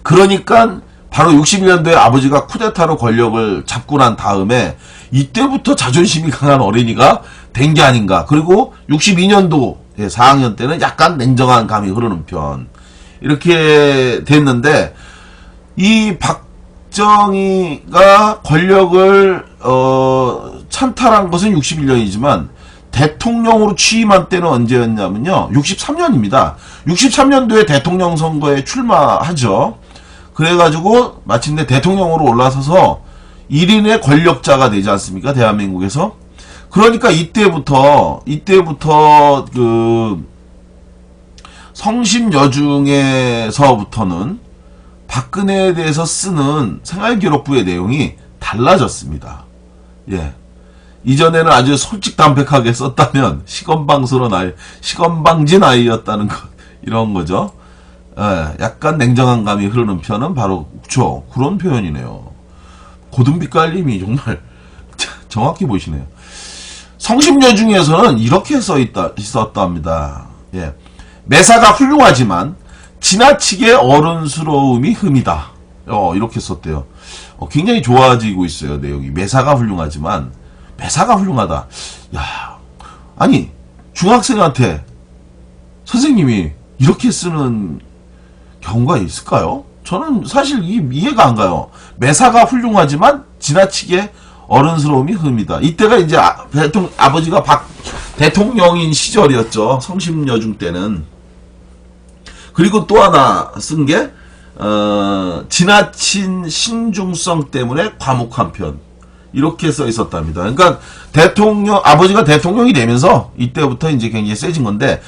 그러니까, 바로 61년도에 아버지가 쿠데타로 권력을 잡고 난 다음에, 이때부터 자존심이 강한 어린이가 된 게 아닌가. 그리고 62년도 4학년 때는 약간 냉정한 감이 흐르는 편. 이렇게 됐는데, 이 박정희가 권력을 찬탈한 것은 61년이지만 대통령으로 취임한 때는 언제였냐면요. 63년입니다. 63년도에 대통령 선거에 출마하죠. 그래가지고 마침내 대통령으로 올라서서 1인의 권력자가 되지 않습니까? 대한민국에서. 그러니까 이때부터 그 성심여중에서부터는 박근혜에 대해서 쓰는 생활기록부의 내용이 달라졌습니다. 예. 이전에는 아주 솔직담백하게 썼다면, 시건방진 아이였다는 것, 이런 거죠. 예. 약간 냉정한 감이 흐르는 편은 바로, 그쵸. 그런 표현이네요. 고든빛깔님이 정말 정확히 보이시네요. 성심여중에서는 이렇게 있었답니다. 예. 매사가 훌륭하지만, 지나치게 어른스러움이 흠이다. 이렇게 썼대요. 굉장히 좋아지고 있어요, 내용이. 매사가 훌륭하지만, 매사가 훌륭하다. 야, 아니, 중학생한테 선생님이 이렇게 쓰는 경우가 있을까요? 저는 사실 이해가 안 가요. 매사가 훌륭하지만, 지나치게 어른스러움이 흠이다. 이때가 이제 아버지가 대통령인 시절이었죠. 성심여중 때는. 그리고 또 하나 쓴 게, 지나친 신중성 때문에 과묵한 편. 이렇게 써 있었답니다. 그러니까 아버지가 대통령이 되면서 이때부터 이제 굉장히 세진 건데,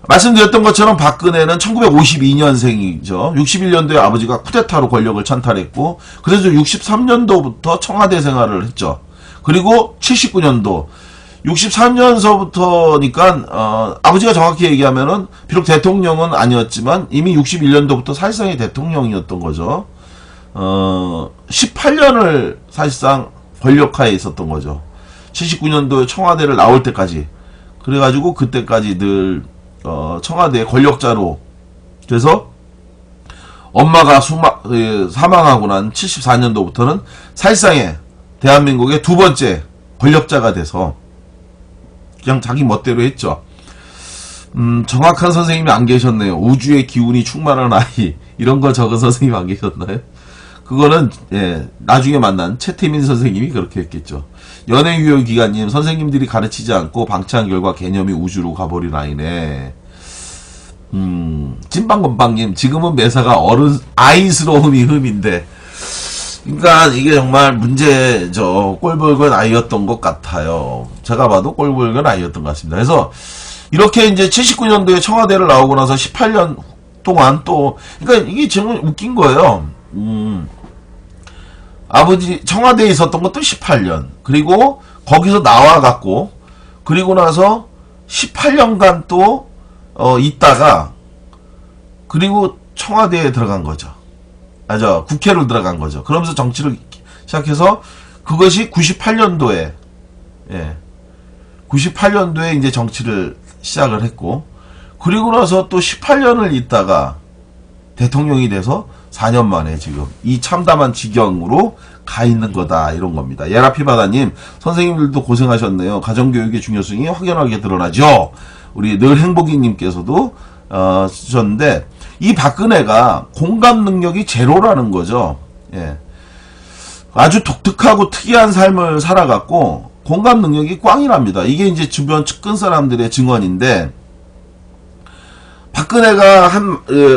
말씀드렸던 것처럼 박근혜는 1952년생이죠. 61년도에 아버지가 쿠데타로 권력을 찬탈했고, 그래서 63년도부터 청와대 생활을 했죠. 그리고 79년도, 63년서부터니까 아버지가 정확히 얘기하면은 비록 대통령은 아니었지만 이미 61년도부터 사실상의 대통령이었던 거죠. 18년을 사실상 권력하에 있었던 거죠. 79년도에 청와대를 나올 때까지. 그래가지고 그때까지 늘 청와대의 권력자로 돼서 엄마가 사망하고 난 74년도부터는 사실상의 대한민국의 두 번째 권력자가 돼서 그냥 자기 멋대로 했죠. 정확한 선생님이 안 계셨네요. 우주의 기운이 충만한 아이. 이런 거 적은 선생님 안 계셨나요? 그거는, 예, 나중에 만난 최태민 선생님이 그렇게 했겠죠. 연애유효기관님, 선생님들이 가르치지 않고 방치한 결과 개념이 우주로 가버린 아이네. 찐빵건빵님, 지금은 매사가 아이스러움이 흠인데. 그러니까 이게 정말 꼴불견 아이였던 것 같아요. 제가 봐도 꼴불견 아이였던 것 같습니다. 그래서 이렇게 이제 79년도에 청와대를 나오고 나서 18년 동안 또, 그러니까 이게 정말 웃긴 거예요. 아버지 청와대에 있었던 것도 18년. 그리고 거기서 나와갖고, 그리고 나서 18년간 또, 있다가, 그리고 청와대에 들어간 거죠. 국회로 들어간 거죠. 그러면서 정치를 시작해서 그것이 98년도에, 예, 98년도에 이제 정치를 시작을 했고, 그리고 나서 또 18년을 있다가 대통령이 돼서 4년 만에 지금 이 참담한 지경으로 가 있는 거다. 이런 겁니다. 예라피바다님, 선생님들도 고생하셨네요. 가정교육의 중요성이 확연하게 드러나죠. 우리 늘 행복이님께서도 쓰셨는데, 이 박근혜가 공감 능력이 제로라는 거죠. 예. 아주 독특하고 특이한 삶을 살아갔고, 공감 능력이 꽝이랍니다. 이게 이제 주변 측근 사람들의 증언인데,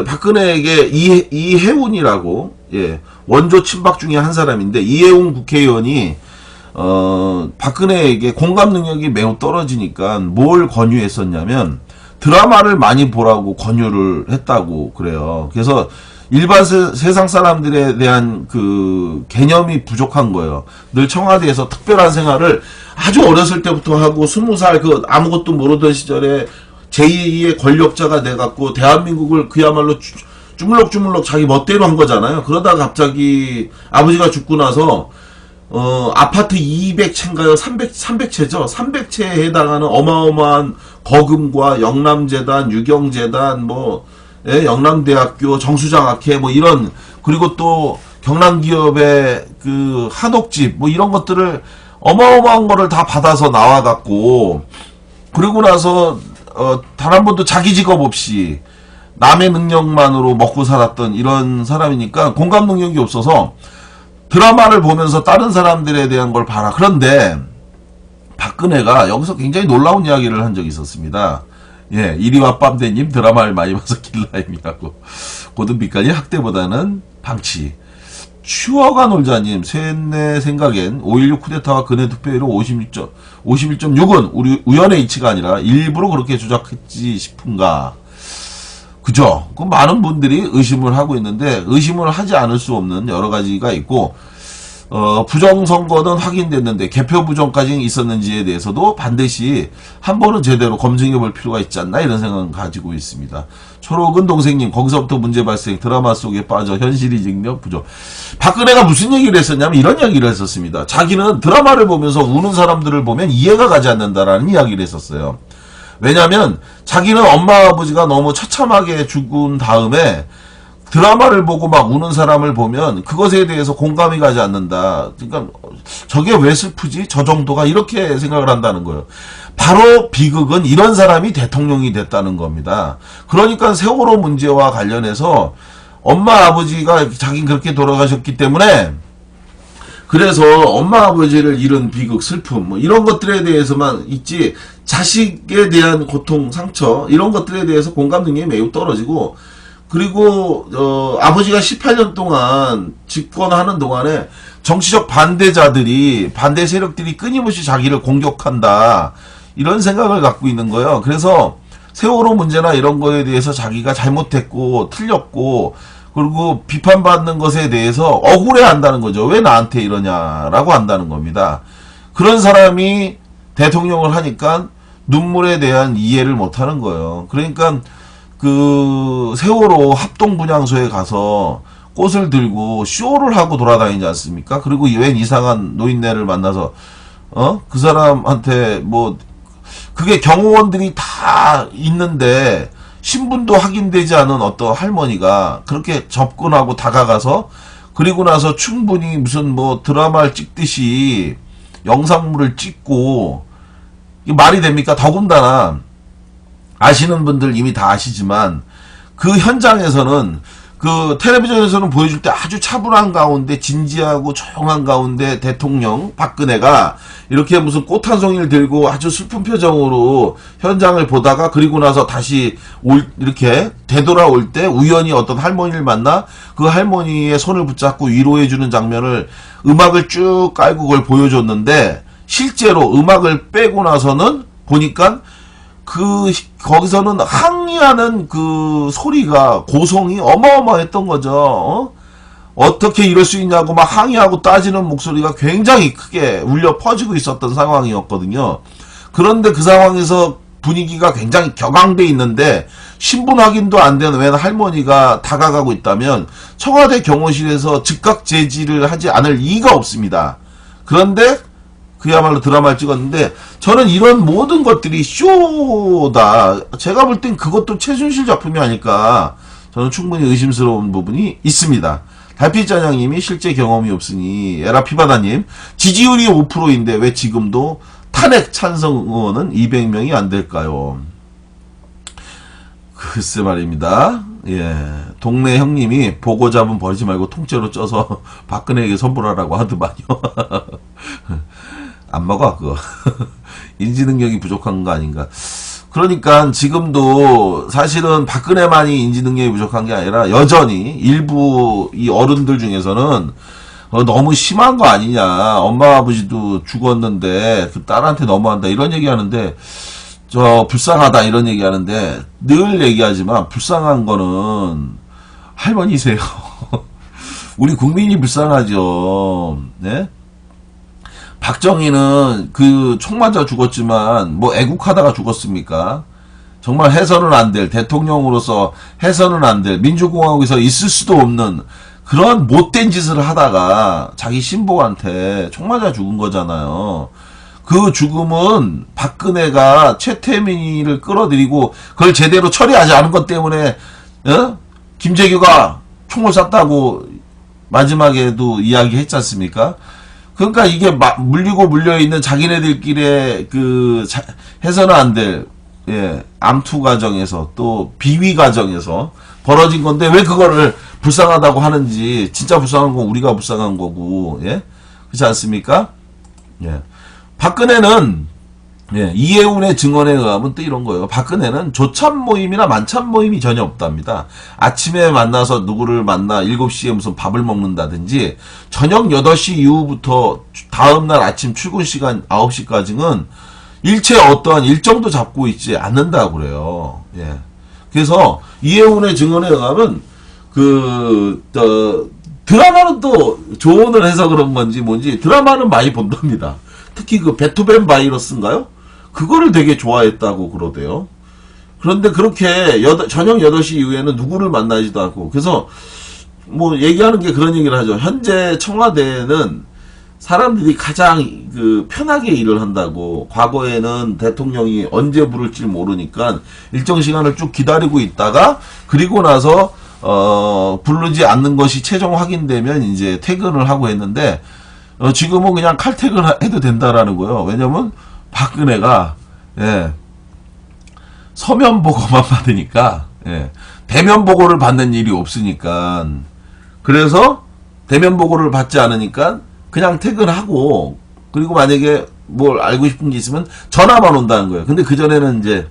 박근혜에게 이해운이라고, 예, 원조 친박 중에 한 사람인데, 이해운 국회의원이, 박근혜에게 공감 능력이 매우 떨어지니까 뭘 권유했었냐면, 드라마를 많이 보라고 권유를 했다고 그래요. 그래서 일반 세상 사람들에 대한 그 개념이 부족한 거예요. 늘 청와대에서 특별한 생활을 아주 어렸을 때부터 하고 20살 그 아무것도 모르던 시절에 제2의 권력자가 돼갖고 대한민국을 그야말로 주물럭주물럭 자기 멋대로 한 거잖아요. 그러다가 갑자기 아버지가 죽고 나서 아파트 200채인가요? 300채죠? 300채에 해당하는 어마어마한 거금과 영남재단, 유경재단, 예, 영남대학교, 정수장학회, 이런, 그리고 또 경남기업의 그 한옥집, 이런 것들을 어마어마한 거를 다 받아서 나와갖고, 그리고 나서, 단 한 번도 자기 직업 없이 남의 능력만으로 먹고 살았던 이런 사람이니까 공감 능력이 없어서 드라마를 보면서 다른 사람들에 대한 걸 봐라. 그런데 박근혜가 여기서 굉장히 놀라운 이야기를 한 적이 있었습니다. 예, 이리와 빰대님 드라마를 많이 봐서 길라임이라고. 고등비까지 학대보다는 방치. 추워가 놀자님, 내 생각엔 5.16 쿠데타와 근해 투표율은 51.6은 우리 우연의 이치가 아니라 일부러 그렇게 조작했지 싶은가. 그죠? 그 많은 분들이 의심을 하고 있는데, 의심을 하지 않을 수 없는 여러 가지가 있고, 부정선거는 확인됐는데, 개표 부정까지 있었는지에 대해서도 반드시 한 번은 제대로 검증해 볼 필요가 있지 않나, 이런 생각을 가지고 있습니다. 초록은 동생님, 거기서부터 문제 발생, 드라마 속에 빠져, 현실이 증명 부정. 박근혜가 무슨 얘기를 했었냐면, 이런 이야기를 했었습니다. 자기는 드라마를 보면서 우는 사람들을 보면 이해가 가지 않는다라는 이야기를 했었어요. 왜냐면 자기는 엄마 아버지가 너무 처참하게 죽은 다음에 드라마를 보고 막 우는 사람을 보면 그것에 대해서 공감이 가지 않는다. 그러니까 저게 왜 슬프지? 저 정도가 이렇게 생각을 한다는 거예요. 바로 비극은 이런 사람이 대통령이 됐다는 겁니다. 그러니까 세월호 문제와 관련해서 엄마 아버지가 자긴 그렇게 돌아가셨기 때문에 그래서 엄마 아버지를 잃은 비극, 슬픔 이런 것들에 대해서만 있지 자식에 대한 고통, 상처 이런 것들에 대해서 공감 능력이 매우 떨어지고 그리고 아버지가 18년 동안 집권하는 동안에 정치적 반대자들이 반대 세력들이 끊임없이 자기를 공격한다 이런 생각을 갖고 있는 거예요. 그래서 세월호 문제나 이런 거에 대해서 자기가 잘못했고 틀렸고 그리고 비판받는 것에 대해서 억울해 한다는 거죠. 왜 나한테 이러냐라고 한다는 겁니다. 그런 사람이 대통령을 하니까 눈물에 대한 이해를 못 하는 거예요. 그러니까 그 세월호 합동분향소에 가서 꽃을 들고 쇼를 하고 돌아다니지 않습니까? 그리고 웬 이상한 노인네를 만나서 그 사람한테 그게 경호원들이 다 있는데 신분도 확인되지 않은 어떤 할머니가 그렇게 접근하고 다가가서 그리고 나서 충분히 무슨 뭐 드라마를 찍듯이 영상물을 찍고, 이게 말이 됩니까? 더군다나 아시는 분들 이미 다 아시지만 그 현장에서는 그 텔레비전에서는 보여줄 때 아주 차분한 가운데 진지하고 조용한 가운데 대통령 박근혜가 이렇게 무슨 꽃 한 송이를 들고 아주 슬픈 표정으로 현장을 보다가 그리고 나서 다시 이렇게 되돌아올 때 우연히 어떤 할머니를 만나 그 할머니의 손을 붙잡고 위로해주는 장면을 음악을 쭉 깔고 그걸 보여줬는데 실제로 음악을 빼고 나서는 보니까 거기서는 항의하는 그 소리가, 고성이 어마어마했던 거죠. 어떻게 이럴 수 있냐고 막 항의하고 따지는 목소리가 굉장히 크게 울려 퍼지고 있었던 상황이었거든요. 그런데 그 상황에서 분위기가 굉장히 격앙돼 있는데 신분 확인도 안 되는 웬 할머니가 다가가고 있다면 청와대 경호실에서 즉각 제지를 하지 않을 이유가 없습니다. 그런데 그야말로 드라마를 찍었는데 저는 이런 모든 것들이 쇼다. 제가 볼 땐 그것도 최순실 작품이 아닐까. 저는 충분히 의심스러운 부분이 있습니다. 달빛자냥님이 실제 경험이 없으니 에라피바다님 지지율이 5%인데 왜 지금도 탄핵 찬성 의원은 200명이 안 될까요? 글쎄 말입니다. 예, 동네 형님이 보고 잡은 버리지 말고 통째로 쪄서 박근혜에게 선물하라고 하더만요. 안 먹어 그거. 인지 능력이 부족한 거 아닌가. 그러니까 지금도 사실은 박근혜만이 인지 능력이 부족한 게 아니라 여전히 일부 이 어른들 중에서는 너무 심한 거 아니냐. 엄마 아버지도 죽었는데 그 딸한테 너무한다 이런 얘기하는데 저 불쌍하다 이런 얘기하는데 늘 얘기하지만 불쌍한 거는 할머니세요. 우리 국민이 불쌍하죠. 네? 박정희는 그 총 맞아 죽었지만 뭐 애국하다가 죽었습니까? 정말 해서는 안 될, 대통령으로서 해서는 안 될, 민주공화국에서 있을 수도 없는 그런 못된 짓을 하다가 자기 신복한테 총 맞아 죽은 거잖아요. 그 죽음은 박근혜가 최태민이를 끌어들이고 그걸 제대로 처리하지 않은 것 때문에 김재규가 총을 쐈다고 마지막에도 이야기했지 않습니까? 그러니까 이게 물리고 물려있는 자기네들끼리의 해서는 안 될, 예, 암투 과정에서 또 비위 과정에서 벌어진 건데 왜 그거를 불쌍하다고 하는지, 진짜 불쌍한 건 우리가 불쌍한 거고, 예? 그렇지 않습니까? 예. 박근혜는, 예, 이해운의 증언에 의하면 또 이런 거예요. 박근혜는 조참 모임이나 만찬 모임이 전혀 없답니다. 아침에 만나서 누구를 만나 7시에 무슨 밥을 먹는다든지 저녁 8시 이후부터 다음날 아침 출근 시간 9시까지는 일체 어떠한 일정도 잡고 있지 않는다고 그래요. 예. 그래서 이해운의 증언에 의하면 드라마는 또 조언을 해서 그런 건지 뭔지 드라마는 많이 본답니다. 특히 그 베토벤 바이러스인가요? 그거를 되게 좋아했다고 그러대요. 그런데 그렇게 저녁 8시 이후에는 누구를 만나지도 않고, 그래서 뭐 얘기하는 게 그런 얘기를 하죠. 현재 청와대는 사람들이 가장 편하게 일을 한다고. 과거에는 대통령이 언제 부를지 모르니까 일정 시간을 쭉 기다리고 있다가 그리고 나서 부르지 않는 것이 최종 확인되면 이제 퇴근을 하고 했는데 지금은 그냥 칼퇴근 해도 된다라는 거예요. 왜냐면 박근혜가, 예, 서면 보고만 받으니까, 예, 대면 보고를 받는 일이 없으니까, 그래서 대면 보고를 받지 않으니까 그냥 퇴근하고, 그리고 만약에 뭘 알고 싶은 게 있으면 전화만 온다는 거예요. 근데 그전에는 이제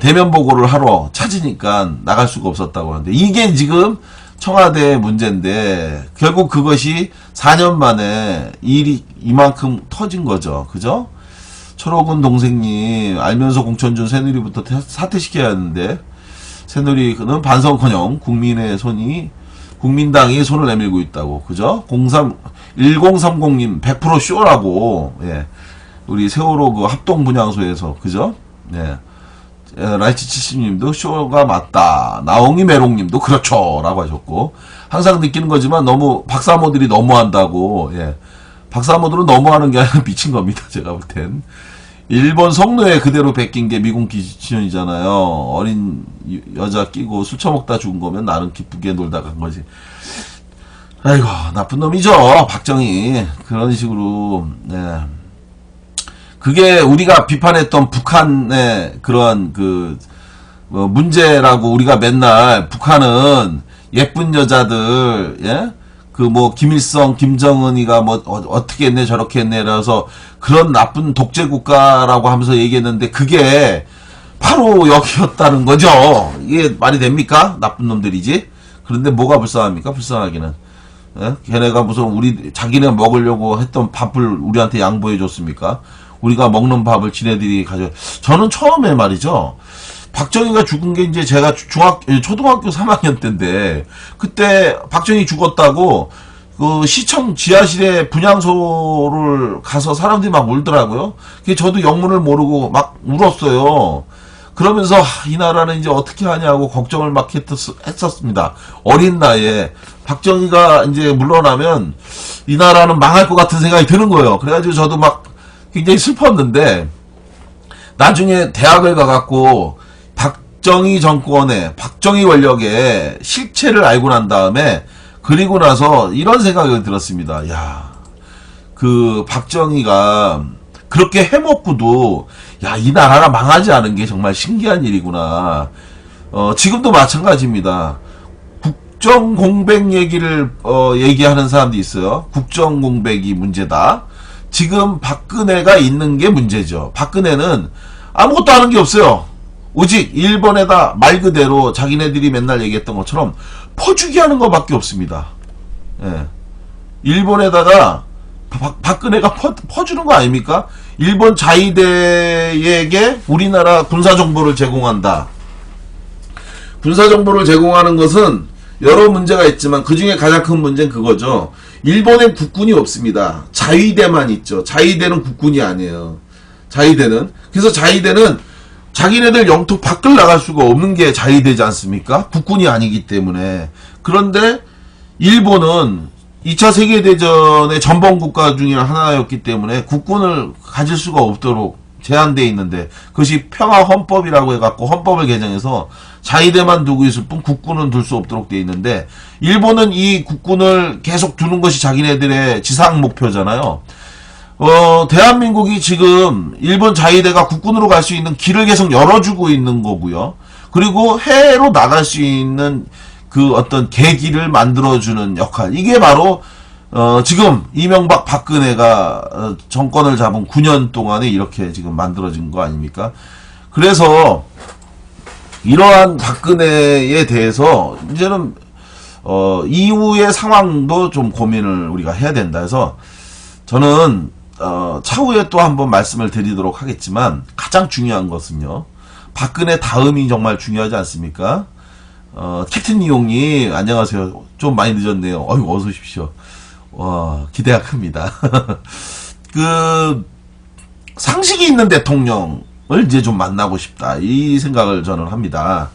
대면 보고를 하러 찾으니까 나갈 수가 없었다고 하는데, 이게 지금 청와대의 문제인데 결국 그것이 4년 만에 일이 이만큼 터진 거죠. 그죠? 철호군 동생님 알면서 공천 준 새누리부터 사퇴시켜야 하는데 새누리는 반성커녕 국민당이 손을 내밀고 있다고. 그죠? 1030님 100% 쇼라고. 예. 우리 세월호 그 합동분향소에서. 그죠? 예. 라이치 70님도 쇼가 맞다. 나옹이 메롱님도 그렇죠 라고 하셨고, 항상 느끼는 거지만 너무 박사모들이 너무한다고. 예, 박사모들은 너무하는 게 아니라 미친 겁니다. 제가 볼 땐 일본 성노예 그대로 베낀 게 미군 기치원이잖아요. 어린 여자 끼고 술 처먹다 죽은 거면 나는 기쁘게 놀다 간 거지. 아이고, 나쁜 놈이죠, 박정희. 그런 식으로, 네. 그게 우리가 비판했던 북한의 그런 문제라고 우리가 맨날 북한은 예쁜 여자들, 예? 김일성, 김정은이가 어떻게 했네, 저렇게 했네, 라서 그런 나쁜 독재 국가라고 하면서 얘기했는데 그게 바로 여기였다는 거죠. 이게 말이 됩니까? 나쁜 놈들이지. 그런데 뭐가 불쌍합니까? 불쌍하기는. 예? 걔네가 무슨 자기네 먹으려고 했던 밥을 우리한테 양보해 줬습니까? 우리가 먹는 밥을 지네들이 저는 처음에 말이죠. 박정희가 죽은 게 이제 제가 초등학교 3학년 때인데, 그때 박정희 죽었다고, 시청 지하실에 분향소를 가서 사람들이 막 울더라고요. 저도 영문을 모르고 막 울었어요. 그러면서, 이 나라는 이제 어떻게 하냐고 걱정을 막 했었습니다. 어린 나이에. 박정희가 이제 물러나면, 이 나라는 망할 것 같은 생각이 드는 거예요. 그래가지고 저도 막 굉장히 슬펐는데, 나중에 대학을 가갖고, 박정희 정권의, 박정희 권력의 실체를 알고 난 다음에, 그리고 나서 이런 생각이 들었습니다. 야, 박정희가 그렇게 해먹고도, 야, 이 나라가 망하지 않은 게 정말 신기한 일이구나. 지금도 마찬가지입니다. 국정공백 얘기를, 얘기하는 사람도 있어요. 국정공백이 문제다. 지금 박근혜가 있는 게 문제죠. 박근혜는 아무것도 하는 게 없어요. 오직 일본에다 말 그대로 자기네들이 맨날 얘기했던 것처럼 퍼주기 하는 것밖에 없습니다. 예. 일본에다가 박근혜가 퍼주는 거 아닙니까? 일본 자위대에게 우리나라 군사정보를 제공한다. 군사정보를 제공하는 것은 여러 문제가 있지만 그 중에 가장 큰 문제는 그거죠. 일본엔 국군이 없습니다. 자위대만 있죠. 자위대는 국군이 아니에요. 자위대는. 그래서 자위대는 자기네들 영토 밖을 나갈 수가 없는 게 자위대지 않습니까? 국군이 아니기 때문에. 그런데 일본은 2차 세계대전의 전범국가 중에 하나였기 때문에 국군을 가질 수가 없도록 제한되어 있는데, 그것이 평화헌법이라고 해갖고 헌법을 개정해서 자위대만 두고 있을 뿐 국군은 둘 수 없도록 되어 있는데, 일본은 이 국군을 계속 두는 것이 자기네들의 지상 목표잖아요. 대한민국이 지금 일본 자위대가 국군으로 갈 수 있는 길을 계속 열어주고 있는 거고요. 그리고 해외로 나갈 수 있는 어떤 계기를 만들어주는 역할. 이게 바로, 지금 이명박 박근혜가 정권을 잡은 9년 동안에 이렇게 지금 만들어진 거 아닙니까? 그래서, 이러한 박근혜에 대해서, 이제는, 이후의 상황도 좀 고민을 우리가 해야 된다 해서, 저는, 차후에 또 한번 말씀을 드리도록 하겠지만, 가장 중요한 것은요, 박근혜 다음이 정말 중요하지 않습니까? 캡틴 이용님, 안녕하세요. 좀 많이 늦었네요. 어휴, 어서 오십시오. 와, 기대가 큽니다. 상식이 있는 대통령을 이제 좀 만나고 싶다. 이 생각을 저는 합니다.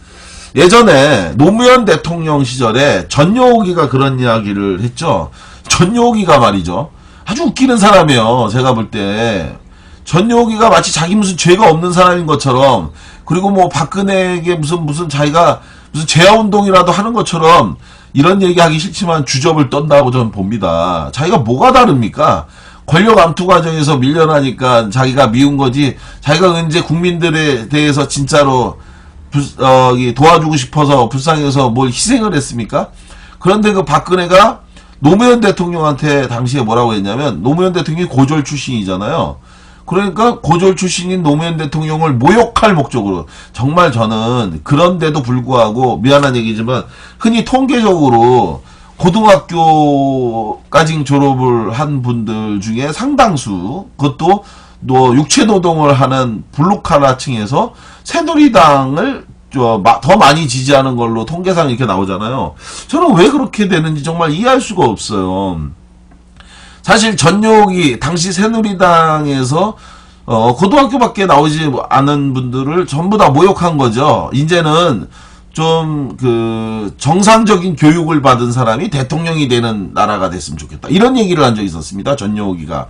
예전에 노무현 대통령 시절에 전효기가 그런 이야기를 했죠. 전효기가 말이죠. 아주 웃기는 사람이에요. 제가 볼 때. 전효기가 마치 자기 무슨 죄가 없는 사람인 것처럼, 그리고 박근혜에게 무슨 자기가 무슨 재야운동이라도 하는 것처럼, 이런 얘기하기 싫지만 주접을 떤다고 저는 봅니다. 자기가 뭐가 다릅니까? 권력 암투 과정에서 밀려나니까 자기가 미운 거지, 자기가 언제 국민들에 대해서 진짜로 도와주고 싶어서 불쌍해서 뭘 희생을 했습니까? 그런데 박근혜가 노무현 대통령한테 당시에 뭐라고 했냐면, 노무현 대통령이 고졸 출신이잖아요. 그러니까 고졸 출신인 노무현 대통령을 모욕할 목적으로, 정말 저는 그런데도 불구하고 미안한 얘기지만 흔히 통계적으로 고등학교까지 졸업을 한 분들 중에 상당수, 그것도 육체노동을 하는 블루칼라층에서 새누리당을 더 많이 지지하는 걸로 통계상 이렇게 나오잖아요. 저는 왜 그렇게 되는지 정말 이해할 수가 없어요. 사실 전용이 당시 새누리당에서 고등학교밖에 나오지 않은 분들을 전부 다 모욕한 거죠. 이제는 좀 정상적인 교육을 받은 사람이 대통령이 되는 나라가 됐으면 좋겠다. 이런 얘기를 한 적이 있었습니다. 전용기가.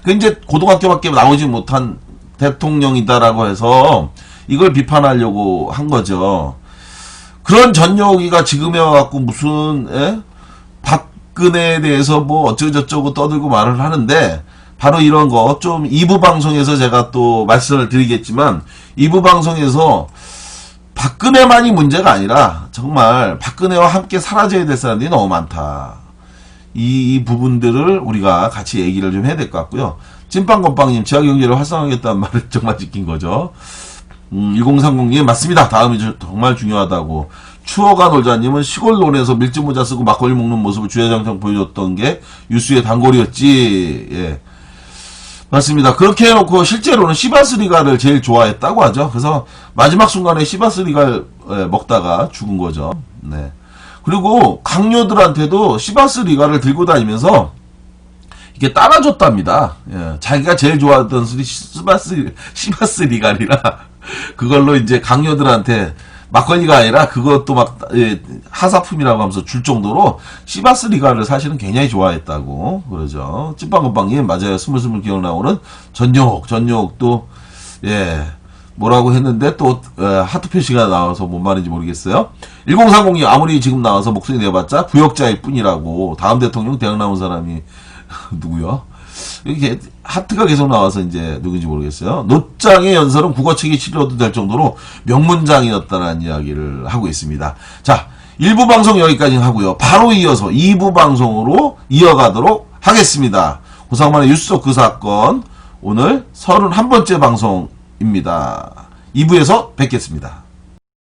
이제 고등학교밖에 나오지 못한 대통령이다라고 해서 이걸 비판하려고 한 거죠. 그런 전용기가 지금에 와갖고 무슨 박근혜에 대해서 뭐 어쩌고저쩌고 떠들고 말을 하는데, 바로 이런 거 좀 2부 방송에서 제가 또 말씀을 드리겠지만, 2부 방송에서 박근혜만이 문제가 아니라 정말 박근혜와 함께 사라져야 될 사람들이 너무 많다. 이 부분들을 우리가 같이 얘기를 좀 해야 될 것 같고요. 찐빵건빵님, 지하경제를 활성화하겠다는 말을 정말 지킨 거죠. 1030님, 맞습니다. 다음이 정말 중요하다고. 추억아 놀자님은 시골논에서 밀짚모자 쓰고 막걸리 먹는 모습을 주야장창 보여줬던 게 유수의 단골이었지. 예. 맞습니다. 그렇게 해놓고 실제로는 시바스리가를 제일 좋아했다고 하죠. 그래서 마지막 순간에 시바스리가를 먹다가 죽은 거죠. 네. 그리고 강요들한테도 시바스리가를 들고 다니면서 이게 따라줬답니다. 예. 자기가 제일 좋아하던 술이 시바스리가리라 그걸로 이제 강요들한테 막걸리가 아니라 그것도 막 하사품이라고 하면서 줄 정도로 시바스리가를 사실은 굉장히 좋아했다고 그러죠. 찐빵건빵님, 맞아요. 스물스물 기억나오는 전용옥도 예 뭐라고 했는데 또 하트 표시가 나와서 뭔 말인지 모르겠어요. 1030님, 아무리 지금 나와서 목소리 내봤자 구역자일 뿐이라고. 다음 대통령 대학 나온 사람이 누구요? 이렇게 하트가 계속 나와서 이제 누군지 모르겠어요. 노장의 연설은 국어책이 치료도 될 정도로 명문장이었다는 이야기를 하고 있습니다. 자, 1부 방송 여기까지 하고요. 바로 이어서 2부 방송으로 이어가도록 하겠습니다. 고상만의 뉴스 속 그 사건, 오늘 31번째 방송입니다. 2부에서 뵙겠습니다.